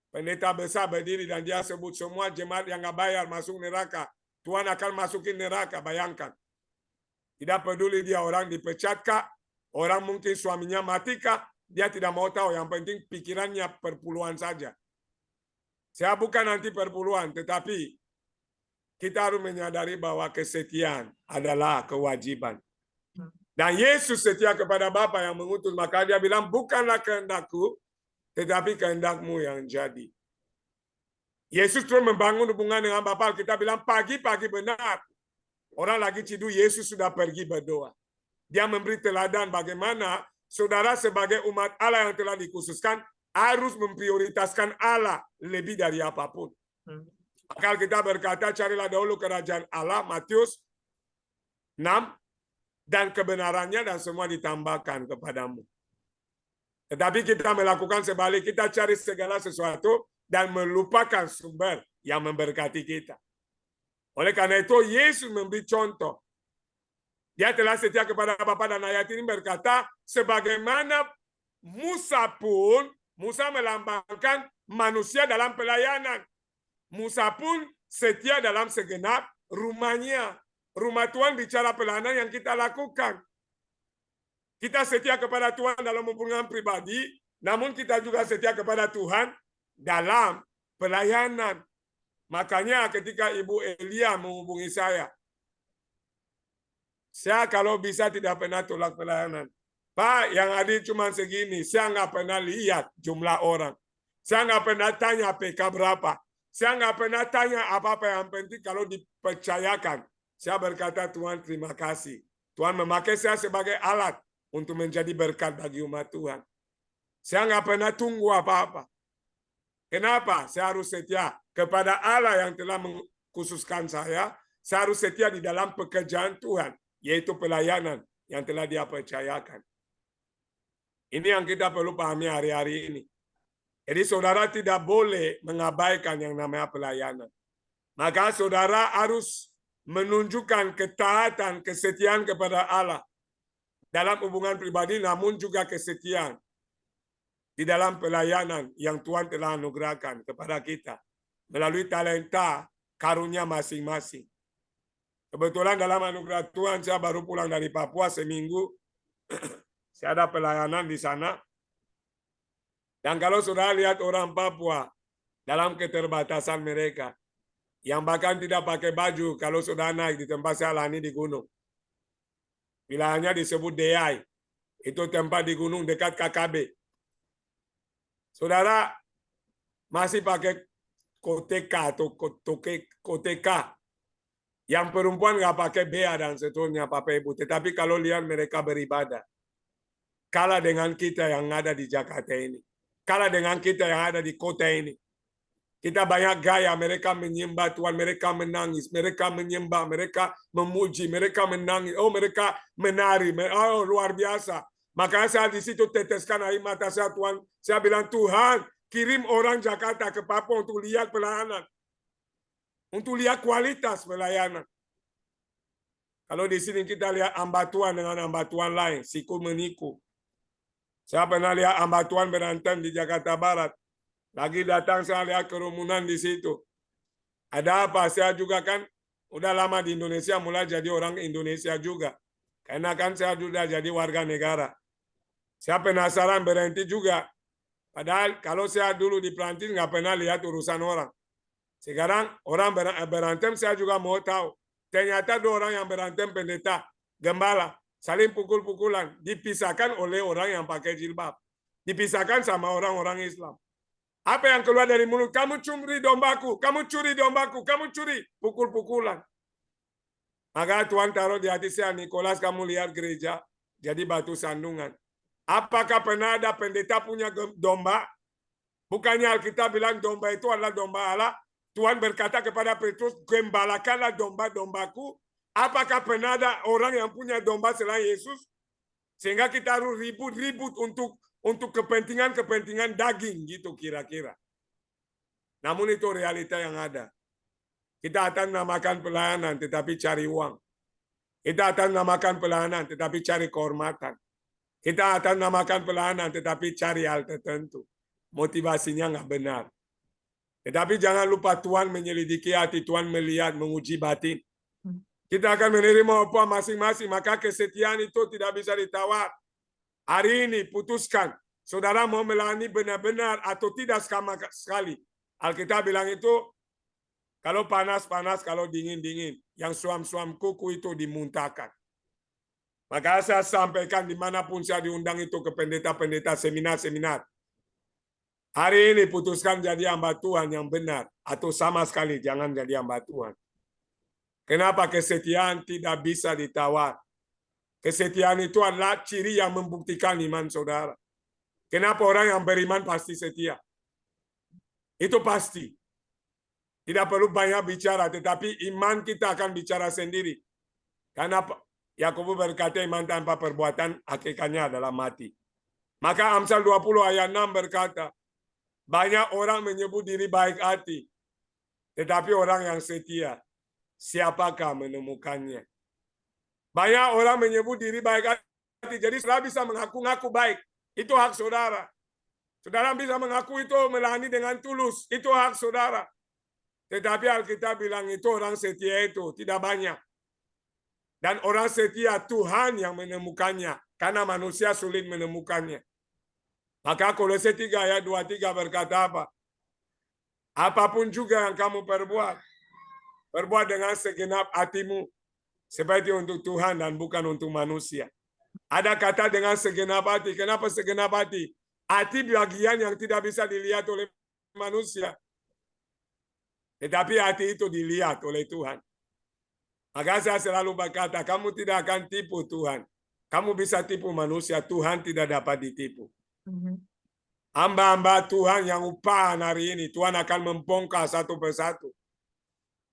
Pendeta besar berdiri dan dia sebut semua jemaat yang nggak bayar masuk neraka. Tuhan akan masukin neraka, bayangkan. Tidak peduli dia orang dipecat kah, orang mungkin suaminya mati kah, dia tidak mau tahu. Yang penting pikirannya perpuluhan saja. Saya bukan anti perpuluhan, tetapi kita harus menyadari bahwa kesetiaan adalah kewajiban. Dan Yesus setia kepada Bapa yang mengutus, maka dia bilang, bukanlah kehendakku, tetapi kehendakmu yang jadi. Yesus terus membangun hubungan dengan Bapa. Kita bilang pagi-pagi benar. Orang lagi tidur, Yesus sudah pergi berdoa. Dia memberi teladan bagaimana saudara sebagai umat Allah yang telah dikhususkan harus memprioritaskan Allah lebih dari apapun. Maka kita berkata, carilah dahulu kerajaan Allah, Matius 6, dan kebenarannya dan semua ditambahkan kepadamu. Tetapi kita melakukan sebalik, kita cari segala sesuatu dan melupakan sumber yang memberkati kita. Oleh karena itu, Yesus memberi contoh. Dia telah setia kepada Bapa dan ayat ini berkata, sebagaimana Musa pun, Musa melambangkan manusia dalam pelayanan. Musa pun setia dalam segenap rumahnya. Rumah Tuhan bicara pelayanan yang kita lakukan. Kita setia kepada Tuhan dalam hubungan pribadi, namun kita juga setia kepada Tuhan dalam pelayanan. Makanya ketika Ibu Elia menghubungi saya kalau bisa tidak pernah tolak pelayanan. Pak, yang hadir cuma segini, saya nggak pernah lihat jumlah orang. Saya nggak pernah tanya PK berapa. Saya nggak pernah tanya apa-apa, yang penting kalau dipercayakan. Saya berkata, Tuhan terima kasih. Tuhan memakai saya sebagai alat untuk menjadi berkat bagi umat Tuhan. Saya nggak pernah tunggu apa-apa. Kenapa? Saya harus setia kepada Allah yang telah mengkhususkan saya. Saya harus setia di dalam pekerjaan Tuhan, yaitu pelayanan yang telah Dia percayakan. Ini yang kita perlu pahami hari-hari ini. Jadi saudara tidak boleh mengabaikan yang namanya pelayanan. Maka saudara harus menunjukkan ketaatan, kesetiaan kepada Allah dalam hubungan pribadi, namun juga kesetiaan di dalam pelayanan yang Tuhan telah anugerahkan kepada kita melalui talenta karunia masing-masing. Kebetulan dalam anugerah Tuhan saya baru pulang dari Papua seminggu. Saya ada pelayanan di sana. Dan kalau saudara lihat orang Papua dalam keterbatasan mereka, yang bahkan tidak pakai baju kalau sudah naik di tempat saya layani di gunung. Wilayahnya disebut Deyai. Itu tempat di gunung dekat KKB. Saudara masih pakai koteka atau koteka. Yang perempuan nggak pakai bea dan seterusnya Bapak Ibu. Tetapi kalau lihat mereka beribadah, kalah dengan kita yang ada di Jakarta ini. Kalah dengan kita yang ada di kota ini. Kita banyak gaya, mereka menyembah Tuhan, mereka menangis, mereka menyembah, mereka memuji, mereka menangis, oh mereka menari, oh luar biasa. Makanya saya di situ teteskan air mata saya, Tuhan. Saya bilang, Tuhan, kirim orang Jakarta ke Papua untuk lihat pelayanan. Untuk lihat kualitas pelayanan. Kalau di sini kita lihat hamba Tuhan dengan hamba Tuhan lain, siku meniku. Saya pernah lihat hamba Tuhan berantem di Jakarta Barat. Lagi datang saya lihat kerumunan di situ. Ada apa? Saya juga kan udah lama di Indonesia, mulai jadi orang Indonesia juga. Karena kan saya sudah jadi warga negara. Saya penasaran berhenti juga. Padahal kalau saya dulu di Perancis nggak pernah lihat urusan orang. Sekarang orang berantem saya juga mau tahu. Ternyata dua orang yang berantem pendeta, gembala, saling pukul-pukulan. Dipisahkan oleh orang yang pakai jilbab. Dipisahkan sama orang-orang Islam. Apa yang keluar dari mulut? Kamu curi dombaku, kamu curi dombaku, kamu curi. Pukul-pukulan. Maka Tuhan taruh di hati saya, Nicholas, kamu lihat gereja jadi batu sandungan. Apakah pernah ada pendeta punya domba? Bukannya Alkitab bilang domba itu adalah domba Allah. Tuhan berkata kepada Petrus, gembalakanlah domba-dombaku. Apakah pernah ada orang yang punya domba selain Yesus? Sehingga kita harus ribut-ribut untuk kepentingan-kepentingan daging gitu kira-kira. Namun itu realita yang ada. Kita akan namakan pelayanan tetapi cari uang. Kita akan namakan pelayanan tetapi cari kehormatan. Kita akan namakan pelayanan tetapi cari hal tertentu. Motivasinya nggak benar. Tetapi jangan lupa Tuhan menyelidiki hati, Tuhan melihat, menguji batin. Kita akan menerima upah masing-masing, maka kesetiaan itu tidak bisa ditawar. Hari ini putuskan, saudara mau melayani benar-benar atau tidak sama sekali. Alkitab bilang itu, kalau panas-panas, kalau dingin-dingin. Yang suam-suam kuku itu dimuntahkan. Maka saya sampaikan dimanapun saya diundang itu ke pendeta-pendeta seminar-seminar. Hari ini putuskan jadi hamba Tuhan yang benar. Atau sama sekali jangan jadi hamba Tuhan. Kenapa? Kesetiaan tidak bisa ditawar. Kesetiaan itu adalah ciri yang membuktikan iman saudara. Kenapa orang yang beriman pasti setia? Itu pasti. Tidak perlu banyak bicara, tetapi iman kita akan bicara sendiri. Karena Yakobus berkata iman tanpa perbuatan hakikatnya adalah mati. Maka Amsal 20 ayat 6 berkata, banyak orang menyebut diri baik hati, tetapi orang yang setia, siapakah menemukannya? Banyak orang menyebut diri baik hati, jadi saudara bisa mengaku-ngaku baik. Itu hak saudara. Saudara bisa mengaku itu melayani dengan tulus. Itu hak saudara. Tetapi Alkitab bilang itu orang setia itu tidak banyak. Dan orang setia Tuhan yang menemukannya. Karena manusia sulit menemukannya. Maka Kolose 3 ayat 23 berkata apa? Apapun juga yang kamu perbuat. Perbuat dengan segenap hatimu. Seperti untuk Tuhan dan bukan untuk manusia. Ada kata dengan segenap hati. Kenapa segenap hati? Hati bagian yang tidak bisa dilihat oleh manusia. Tetapi hati itu dilihat oleh Tuhan. Maka saya selalu berkata, kamu tidak akan tipu Tuhan. Kamu bisa tipu manusia, Tuhan tidak dapat ditipu. Hamba-hamba Tuhan yang upahan hari ini, Tuhan akan membongkar satu persatu.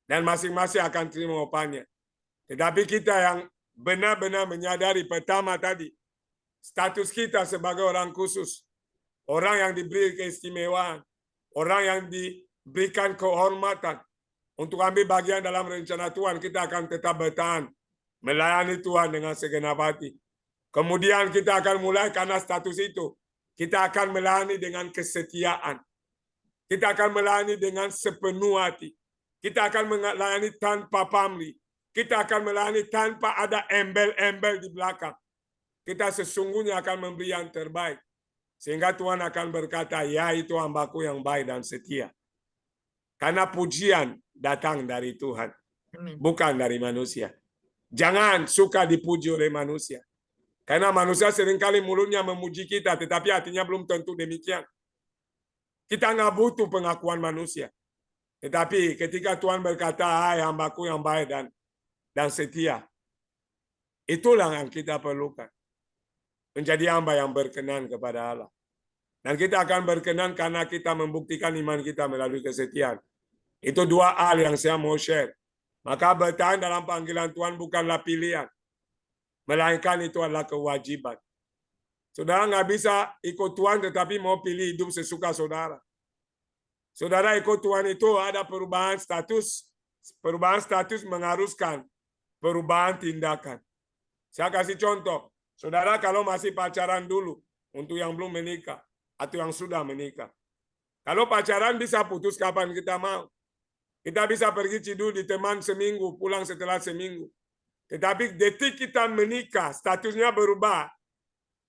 Dan masing-masing akan terima upahnya. Tetapi kita yang benar-benar menyadari pertama tadi, status kita sebagai orang khusus, orang yang diberi keistimewaan, orang yang diberikan kehormatan untuk ambil bagian dalam rencana Tuhan, kita akan tetap bertahan melayani Tuhan dengan segenap hati. Kemudian kita akan mulai karena status itu, kita akan melayani dengan kesetiaan. Kita akan melayani dengan sepenuh hati. Kita akan melayani tanpa pamrih. Kita akan melayani tanpa ada embel-embel di belakang. Kita sesungguhnya akan memberi yang terbaik. Sehingga Tuhan akan berkata, ya itu hambaku yang baik dan setia. Karena pujian datang dari Tuhan. Bukan dari manusia. Jangan suka dipuji oleh manusia. Karena manusia seringkali mulutnya memuji kita, tetapi hatinya belum tentu demikian. Kita nggak butuh pengakuan manusia. Tetapi ketika Tuhan berkata, hai hambaku yang baik dan setia. Itulah yang kita perlukan. Menjadi hamba yang berkenan kepada Allah. Dan kita akan berkenan karena kita membuktikan iman kita melalui kesetiaan. Itu dua hal yang saya mau share. Maka bertahan dalam panggilan Tuhan bukanlah pilihan. Melainkan itu adalah kewajiban. Saudara nggak bisa ikut Tuhan tetapi mau pilih hidup sesuka saudara. Saudara ikut Tuhan itu ada perubahan status. Perubahan status mengharuskan perubahan tindakan. Saya kasih contoh. Saudara kalau masih pacaran dulu, untuk yang belum menikah, atau yang sudah menikah. Kalau pacaran bisa putus kapan kita mau. Kita bisa pergi cidul di teman seminggu, pulang setelah seminggu. Tetapi detik kita menikah, statusnya berubah.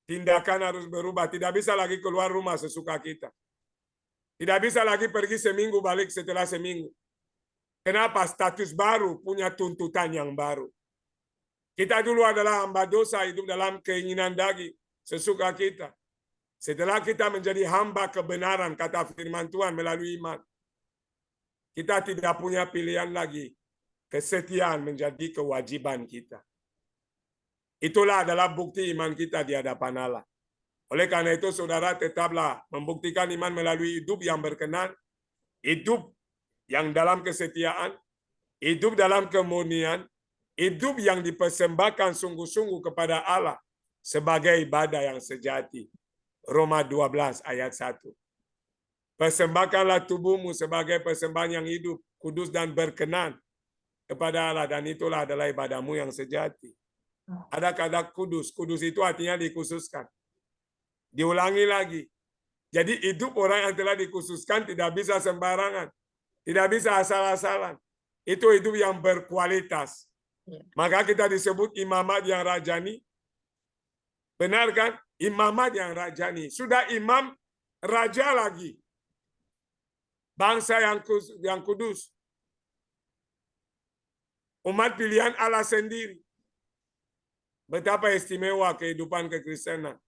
Tindakan harus berubah. Tidak bisa lagi keluar rumah sesuka kita. Tidak bisa lagi pergi seminggu, balik setelah seminggu. Kenapa? Status baru punya tuntutan yang baru. Kita dulu adalah hamba dosa, hidup dalam keinginan daging, sesuka kita. Setelah kita menjadi hamba kebenaran, kata firman Tuhan melalui iman, kita tidak punya pilihan lagi. Kesetiaan menjadi kewajiban kita. Itulah adalah bukti iman kita di hadapan Allah. Oleh karena itu, saudara tetaplah membuktikan iman melalui hidup yang berkenan, hidup yang dalam kesetiaan, hidup dalam kemurnian, hidup yang dipersembahkan sungguh-sungguh kepada Allah sebagai ibadah yang sejati. Roma 12 ayat 1. Persembahkanlah tubuhmu sebagai persembahan yang hidup, kudus dan berkenan kepada Allah, dan itulah adalah ibadahmu yang sejati. Ada kata kudus. Kudus itu artinya dikhususkan. Diulangi lagi. Jadi hidup orang yang telah dikhususkan tidak bisa sembarangan. Tidak bisa asal-asalan. Itu hidup yang berkualitas. Maka kita disebut imamat yang rajani. Benar kan? Imamat yang rajani. Sudah imam, raja lagi. Bangsa yang kudus. Umat pilihan Allah sendiri. Betapa istimewa kehidupan kekristenan.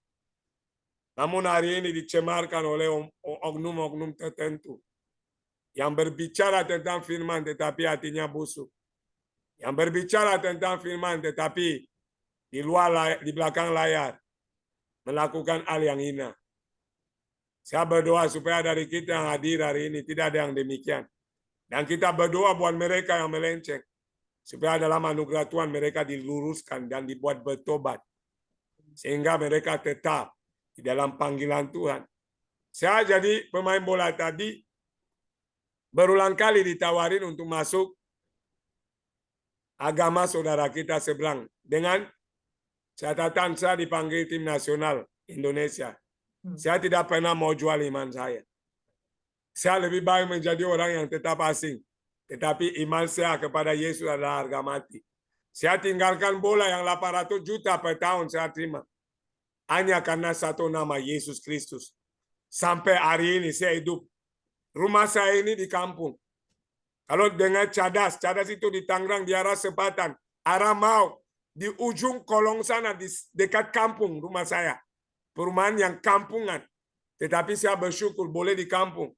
Namun hari ini dicemarkan oleh oknum-oknum tertentu. Yang berbicara tentang firman tetapi hatinya busuk. Yang berbicara tentang firman tetapi di belakang layar melakukan hal yang hina. Saya berdoa supaya dari kita yang hadir hari ini tidak ada yang demikian. Dan kita berdoa buat mereka yang melenceng. Supaya dalam anugerah Tuhan mereka diluruskan dan dibuat bertobat. Sehingga mereka tetap di dalam panggilan Tuhan. Saya jadi pemain bola tadi, berulang kali ditawarin untuk masuk agama saudara kita seberang. Dengan catatan saya dipanggil tim nasional Indonesia. Saya tidak pernah mau jual iman saya. Saya lebih baik menjadi orang yang tetap asing. Tetapi iman saya kepada Yesus adalah harga mati. Saya tinggalkan bola yang 800 juta per tahun saya terima. Hanya karena satu nama, Yesus Kristus. Sampai hari ini saya hidup. Rumah saya ini di kampung. Kalau dengar cadas itu di Tangerang, di arah Sepatan. Arah Mau, di ujung kolong sana, di dekat kampung rumah saya. Perumahan yang kampungan. Tetapi saya bersyukur boleh di kampung.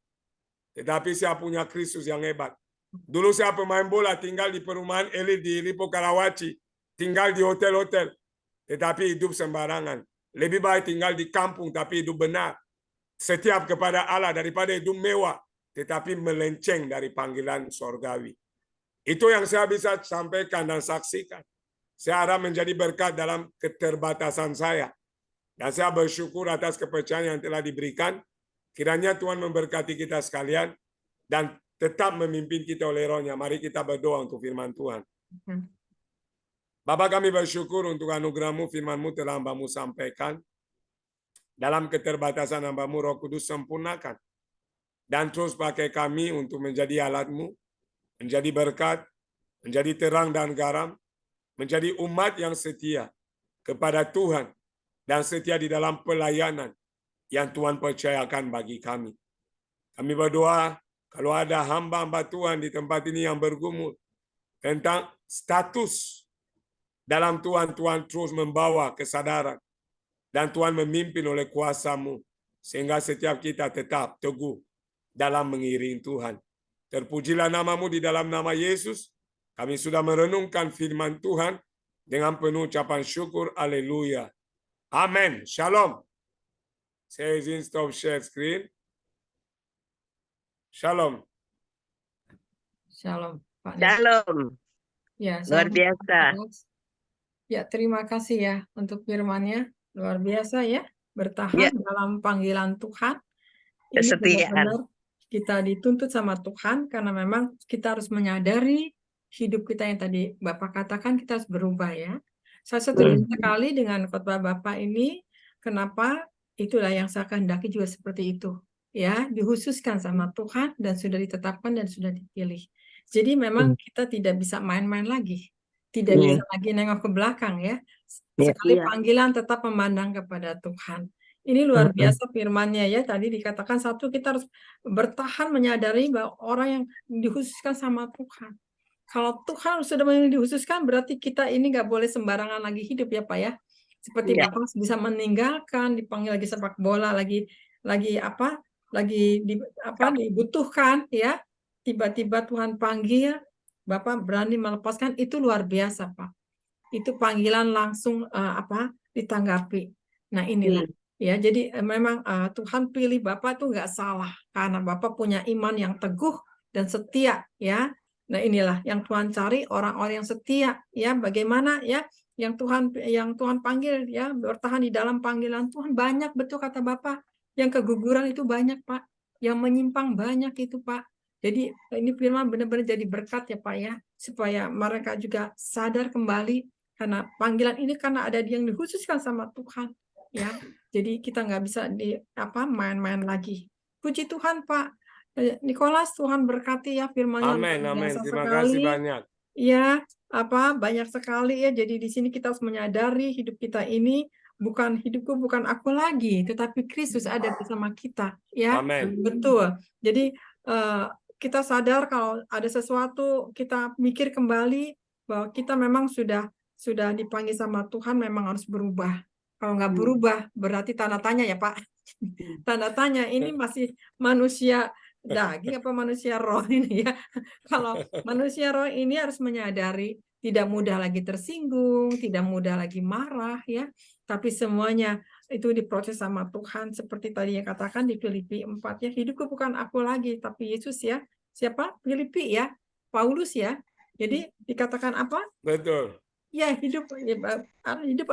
Tetapi saya punya Kristus yang hebat. Dulu saya pemain bola, tinggal di perumahan elit di Lipo Karawaci, tinggal di hotel-hotel, tetapi hidup sembarangan. Lebih baik tinggal di kampung tapi hidup benar, setiap kepada Allah daripada hidup mewah, tetapi melenceng dari panggilan sorgawi. Itu yang saya bisa sampaikan dan saksikan. Saya harap menjadi berkat dalam keterbatasan saya. Dan saya bersyukur atas kepercayaan yang telah diberikan. Kiranya Tuhan memberkati kita sekalian dan tetap memimpin kita oleh Roh-Nya. Mari kita berdoa untuk firman Tuhan. Bapa, kami bersyukur untuk anugerah-Mu, firman-Mu telah hamba-Mu sampaikan. Dalam keterbatasan hamba-Mu, Roh Kudus sempurnakan. Dan terus pakai kami untuk menjadi alat-Mu, menjadi berkat, menjadi terang dan garam, menjadi umat yang setia kepada Tuhan, dan setia di dalam pelayanan yang Tuhan percayakan bagi kami. Kami berdoa, kalau ada hamba-hamba Tuhan di tempat ini yang bergumul tentang status dalam Tuhan, Tuhan terus membawa kesadaran. Dan Tuhan memimpin oleh kuasa-Mu. Sehingga setiap kita tetap teguh dalam mengiring Tuhan. Terpujilah nama-Mu di dalam nama Yesus. Kami sudah merenungkan firman Tuhan dengan penuh ucapan syukur. Haleluya. Amin. Shalom. Saya izin stop share screen. Shalom. Shalom, Pak Nis. Shalom, Ya, luar shalom, biasa. Pak Nis. Ya, terima kasih ya untuk firman-Nya. Luar biasa ya, bertahan Ya. dalam panggilan Tuhan. Ini Kesetiaan. benar-benar kita dituntut sama Tuhan karena memang kita harus menyadari hidup kita yang tadi Bapak katakan kita harus berubah ya. Saya setuju sekali dengan khotbah Bapak ini. Kenapa? Itulah yang saya kehendaki juga seperti itu. Ya, dikhususkan sama Tuhan dan sudah ditetapkan dan sudah dipilih. Jadi memang kita tidak bisa main-main lagi. Tidak bisa lagi nengok ke belakang ya. Sekali Iya. panggilan tetap memandang kepada Tuhan. Ini luar biasa firman-Nya ya. Tadi dikatakan satu, kita harus bertahan menyadari bahwa orang yang dikhususkan sama Tuhan. Kalau Tuhan sudah dikhususkan, berarti kita ini nggak boleh sembarangan lagi hidup ya Pak ya. Seperti Iya. Bapak bisa meninggalkan, dipanggil lagi sepak bola, lagi dibutuhkan ya. Tiba-tiba Tuhan panggil, Bapak berani melepaskan, itu luar biasa Pak. Itu panggilan langsung ditanggapi. Nah inilah. Ya, jadi memang Tuhan pilih Bapak itu nggak salah karena Bapak punya iman yang teguh dan setia ya. Nah, inilah yang Tuhan cari, orang-orang yang setia ya. Bagaimana ya yang Tuhan panggil ya, bertahan di dalam panggilan Tuhan. Banyak betul kata Bapak. Yang keguguran itu banyak, Pak. Yang menyimpang banyak itu, Pak. Jadi ini firman benar-benar jadi berkat ya, Pak ya, supaya mereka juga sadar kembali karena panggilan ini karena ada yang dikhususkan sama Tuhan ya. Jadi kita nggak bisa main-main lagi. Puji Tuhan Pak Nikolas, Tuhan berkati ya firman-Nya Amin, luar amin. biasa Terima sekali. kasih banyak. Ya, banyak sekali ya. Jadi di sini kita harus menyadari hidup kita ini hidupku bukan aku lagi, tetapi Kristus ada bersama kita ya. Amin. Betul. Jadi kita sadar kalau ada sesuatu, kita mikir kembali bahwa kita memang sudah dipanggil sama Tuhan, memang harus berubah. Kalau nggak berubah, berarti tanda tanya ya Pak. Tanda tanya, ini masih manusia daging apa manusia roh ini ya. Kalau manusia roh ini harus menyadari, tidak mudah lagi tersinggung, tidak mudah lagi marah ya. Tapi semuanya itu diproses sama Tuhan. Seperti tadi yang katakan di Filipi 4 ya, hidupku bukan aku lagi, tapi Yesus ya. Siapa? Filipi ya, Paulus ya. Jadi dikatakan apa? Betul. Ya, hidup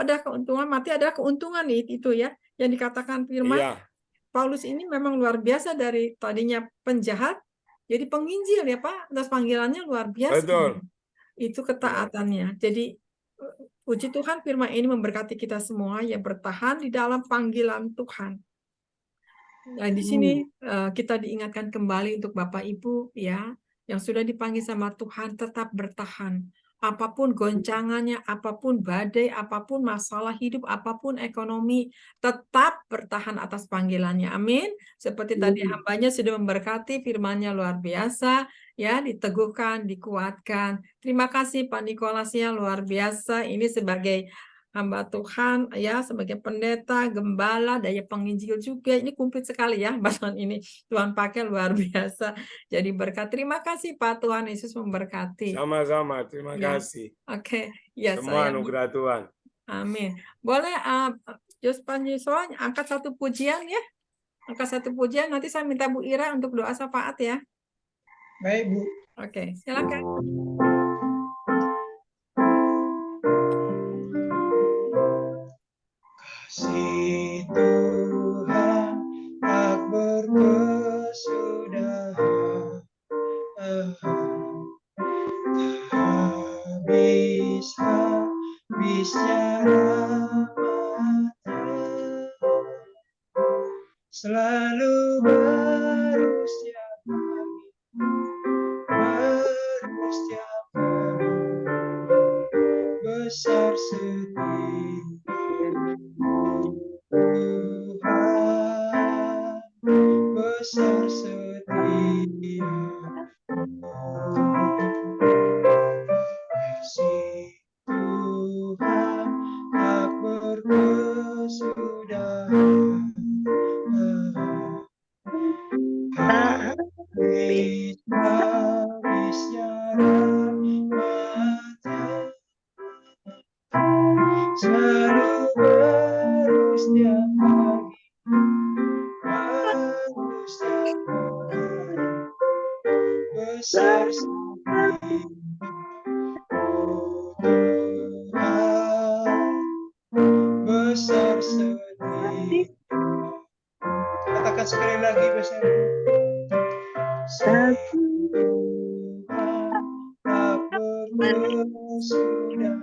adalah keuntungan, mati adalah keuntungan itu ya. Yang dikatakan firman Iya. Paulus ini memang luar biasa, dari tadinya penjahat jadi penginjil ya Pak. Atas panggilannya luar biasa. Betul. Itu ketaatannya. Jadi puji Tuhan firman ini memberkati kita semua yang bertahan di dalam panggilan Tuhan. Nah, di sini kita diingatkan kembali untuk Bapak Ibu ya, yang sudah dipanggil sama Tuhan, tetap bertahan. Apapun goncangannya, apapun badai, apapun masalah hidup, apapun ekonomi, tetap bertahan atas panggilannya. Amin. Seperti tadi hambanya sudah memberkati, firman-Nya luar biasa, ya, diteguhkan, dikuatkan. Terima kasih Pak Nikolas ya, luar biasa. Ini sebagai hamba Tuhan ya, sebagai pendeta, gembala, daya penginjil juga. Ini komplit sekali ya bahasan ini. Tuhan pakai luar biasa. Jadi berkat. Terima kasih Pak, Tuhan Yesus memberkati. Sama-sama. Terima Ya. kasih. Oke. Ya, Semua saya. anugerah Tuhan. Amin. Boleh Jos Panjisoan angkat satu pujian ya. Angkat satu pujian, nanti saya minta Bu Ira untuk doa syafaat ya. Baik, Bu. Oke, silakan. Kasih Tuhan tak berkesudahan, habis-habisnya rahmat-Nya, selalu baru setiap pagi, baru setiap hari, besar setia Tuhan, besar setia. Kasih Tuhan tak berkesudahan, habis-habisnya rahmat-Nya, selalu baru setiap pagi, angkat sekali lagi Bapak Ibu. Satu Tuhan tak perlu sudah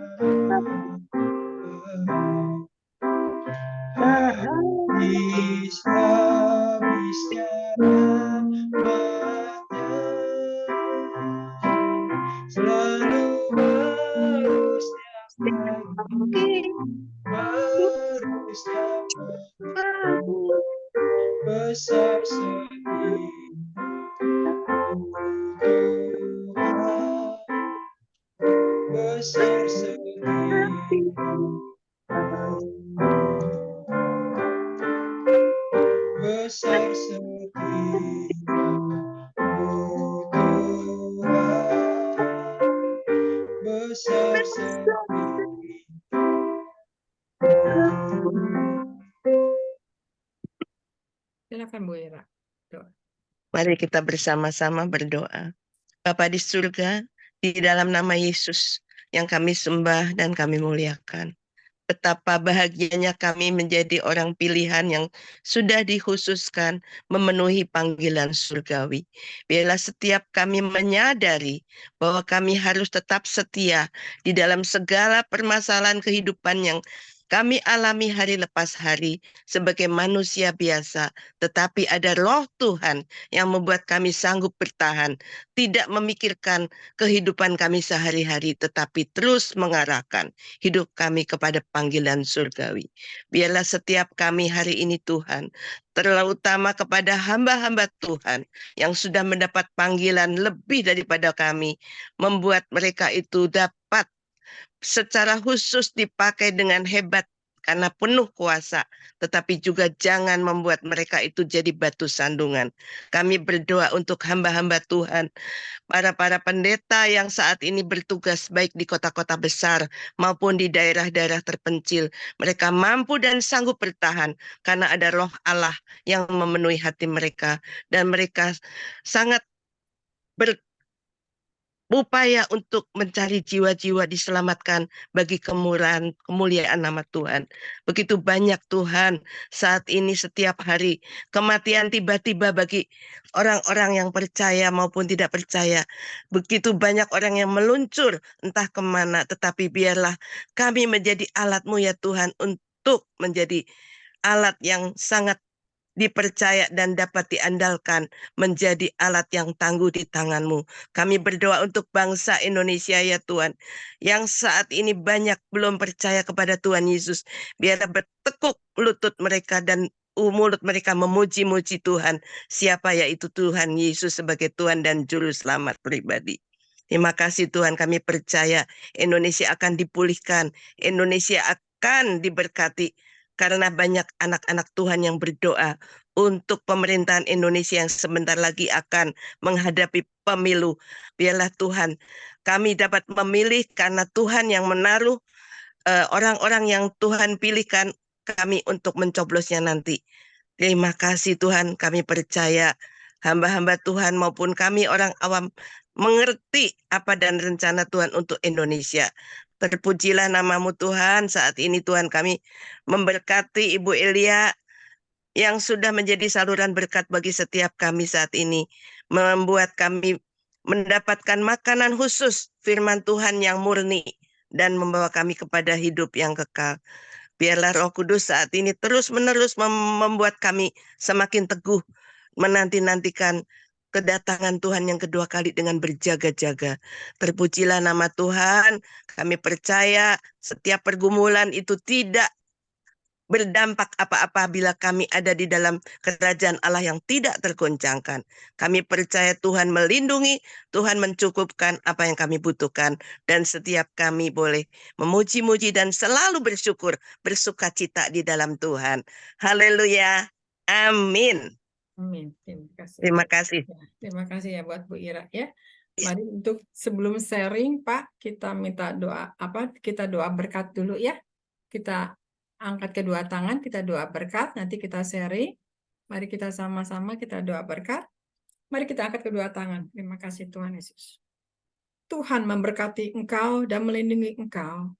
habis-habisnya rahmat-Nya, selalu harus tiap pagi, harus tiap pagi, besar sedih Tuhan, besar sedih besar setia Tuhan, besar setia. Silakan Bu Ira. Doa. Mari kita bersama-sama berdoa. Bapa di surga, di dalam nama Yesus yang kami sembah dan kami muliakan. Betapa bahagianya kami menjadi orang pilihan yang sudah dikhususkan memenuhi panggilan surgawi. Biarlah setiap kami menyadari bahwa kami harus tetap setia di dalam segala permasalahan kehidupan yang kami alami hari lepas hari sebagai manusia biasa. Tetapi ada roh Tuhan yang membuat kami sanggup bertahan, tidak memikirkan kehidupan kami sehari-hari, tetapi terus mengarahkan hidup kami kepada panggilan surgawi. Biarlah setiap kami hari ini Tuhan, terutama kepada hamba-hamba Tuhan yang sudah mendapat panggilan lebih daripada kami, membuat mereka itu dapat secara khusus dipakai dengan hebat karena penuh kuasa, tetapi juga jangan membuat mereka itu jadi batu sandungan. Kami berdoa untuk hamba-hamba Tuhan, para pendeta yang saat ini bertugas baik di kota-kota besar maupun di daerah-daerah terpencil. Mereka mampu dan sanggup bertahan karena ada roh Allah yang memenuhi hati mereka. Dan mereka sangat berupaya untuk mencari jiwa-jiwa diselamatkan bagi kemuliaan nama Tuhan. Begitu banyak Tuhan saat ini setiap hari kematian tiba-tiba bagi orang-orang yang percaya maupun tidak percaya. Begitu banyak orang yang meluncur entah kemana, tetapi biarlah kami menjadi alat-Mu ya Tuhan untuk menjadi alat yang sangat dipercaya dan dapat diandalkan, menjadi alat yang tangguh di tangan-Mu. Kami berdoa untuk bangsa Indonesia ya Tuhan, yang saat ini banyak belum percaya kepada Tuhan Yesus. Biarlah bertekuk lutut mereka dan mulut mereka memuji-muji Tuhan, siapa yaitu Tuhan Yesus sebagai Tuhan dan Juru Selamat pribadi. Terima kasih Tuhan, kami percaya Indonesia akan dipulihkan, Indonesia akan diberkati, karena banyak anak-anak Tuhan yang berdoa untuk pemerintahan Indonesia yang sebentar lagi akan menghadapi pemilu. Biarlah Tuhan, kami dapat memilih karena Tuhan yang menaruh orang-orang yang Tuhan pilihkan kami untuk mencoblosnya nanti. Terima kasih Tuhan, kami percaya hamba-hamba Tuhan maupun kami orang awam mengerti apa dan rencana Tuhan untuk Indonesia. Terpujilah nama-Mu Tuhan. Saat ini Tuhan kami memberkati Ibu Elia yang sudah menjadi saluran berkat bagi setiap kami saat ini. Membuat kami mendapatkan makanan khusus firman Tuhan yang murni dan membawa kami kepada hidup yang kekal. Biarlah Roh Kudus saat ini terus-menerus membuat kami semakin teguh menanti-nantikan kedatangan Tuhan yang kedua kali dengan berjaga-jaga. Terpujilah nama Tuhan. Kami percaya setiap pergumulan itu tidak berdampak apa-apa bila kami ada di dalam kerajaan Allah yang tidak tergoncangkan. Kami percaya Tuhan melindungi, Tuhan mencukupkan apa yang kami butuhkan, dan setiap kami boleh memuji-muji dan selalu bersyukur, bersuka cita di dalam Tuhan. Haleluya. Amin. Amin. Terima kasih. Terima kasih. Ya, terima kasih ya buat Bu Ira ya. Mari untuk sebelum sharing Pak, kita minta doa kita doa berkat dulu ya. Kita angkat kedua tangan, kita doa berkat, nanti kita sharing. Mari kita sama-sama kita doa berkat. Mari kita angkat kedua tangan. Terima kasih Tuhan Yesus. Tuhan memberkati engkau dan melindungi engkau.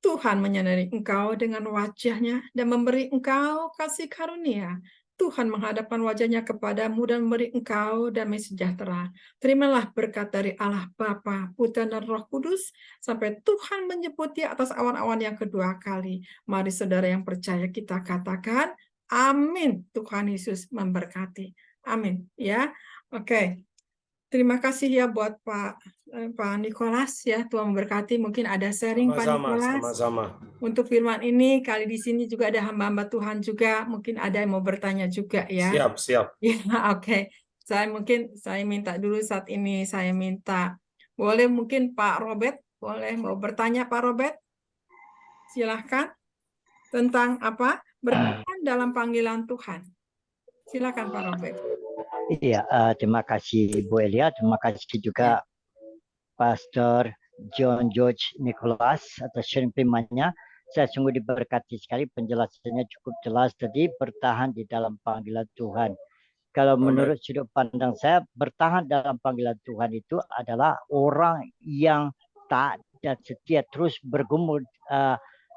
Tuhan menyadari engkau dengan wajah-Nya dan memberi engkau kasih karunia. Tuhan menghadapkan wajahnya kepadamu dan memberi engkau damai sejahtera. Terimalah berkat dari Allah Bapa, Putra dan Roh Kudus, sampai Tuhan menjemput di atas awan-awan yang kedua kali. Mari saudara yang percaya kita katakan, amin. Tuhan Yesus memberkati. Amin. Ya, oke. Terima kasih ya buat Pak Nikolas ya. Tuhan memberkati. Mungkin ada sharing Pak Sama-sama, Nikolas. sama-sama. Untuk firman ini, kali di sini juga ada hamba-hamba Tuhan juga. Mungkin ada yang mau bertanya juga ya. Siap, siap. Ya, oke. Saya minta dulu saat ini, saya minta. Boleh mungkin Pak Robert, boleh mau bertanya Pak Robert? Silahkan. Tentang apa? Bertahan dalam panggilan Tuhan. Silakan Pak Robert. Iya, terima kasih Bu Elia, terima kasih juga Pastor John George Nicholas atas sharing firman-Nya. Saya sungguh diberkati sekali, penjelasannya cukup jelas tadi, bertahan di dalam panggilan Tuhan. Kalau menurut sudut pandang saya, bertahan dalam panggilan Tuhan itu adalah orang yang taat dan setia, terus bergumul,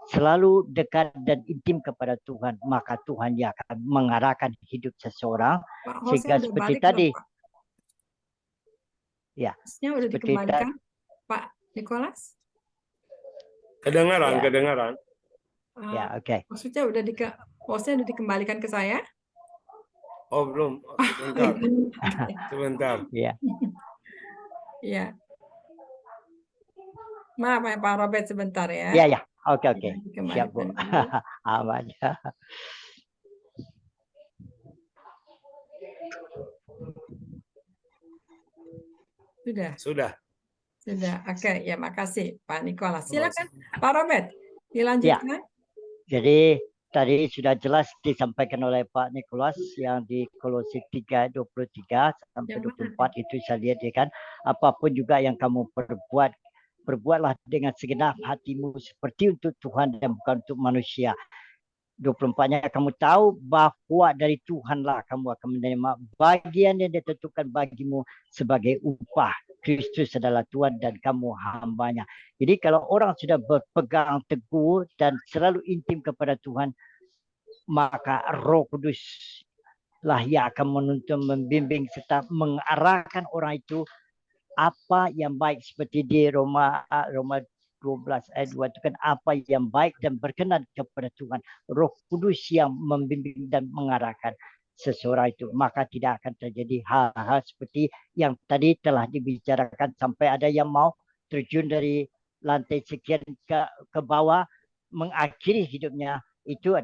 selalu dekat dan intim kepada Tuhan, maka Tuhan yang akan mengarahkan hidup seseorang. Pak Sehingga Hosnya seperti balik tadi, loh, Pak. ya, Hostnya udah seperti dikembalikan, Pak Nikolas? Kedengaran, Ya. kedengaran. ya, oke. Maksudnya hostnya udah dikembalikan ke saya? Oh, belum. Sebentar, sebentar. Ya, Iya. Maaf ya Pak Robert sebentar ya. ya, ya, oke, oke, Dikembalikan siap Bu. dulu. Aman. Sudah. Sudah. Oke, ya makasih Pak Nikolas. Silakan Pak Robert, dilanjutkan. Jadi tadi sudah jelas disampaikan oleh Pak Nikolas yang di Kolose 3:23 sampai 24 itu saya lihat ya kan, apapun juga yang kamu perbuatlah dengan segenap hatimu seperti untuk Tuhan dan bukan untuk manusia. 24-nya kamu tahu bahwa dari Tuhanlah kamu akan menerima bagian yang ditentukan bagimu sebagai upah. Kristus adalah Tuhan dan kamu hambanya. Jadi kalau orang sudah berpegang teguh dan selalu intim kepada Tuhan, maka Roh Kudus lah yang akan menuntun, membimbing serta mengarahkan orang itu apa yang baik, seperti di Roma 12 ayat 2 itu kan, apa yang baik dan berkenan kepada Tuhan. Roh Kudus yang membimbing dan mengarahkan seseorang itu, maka tidak akan terjadi hal-hal seperti yang tadi telah dibicarakan, sampai ada yang mau terjun dari lantai sekian ke bawah, mengakhiri hidupnya. Itu adalah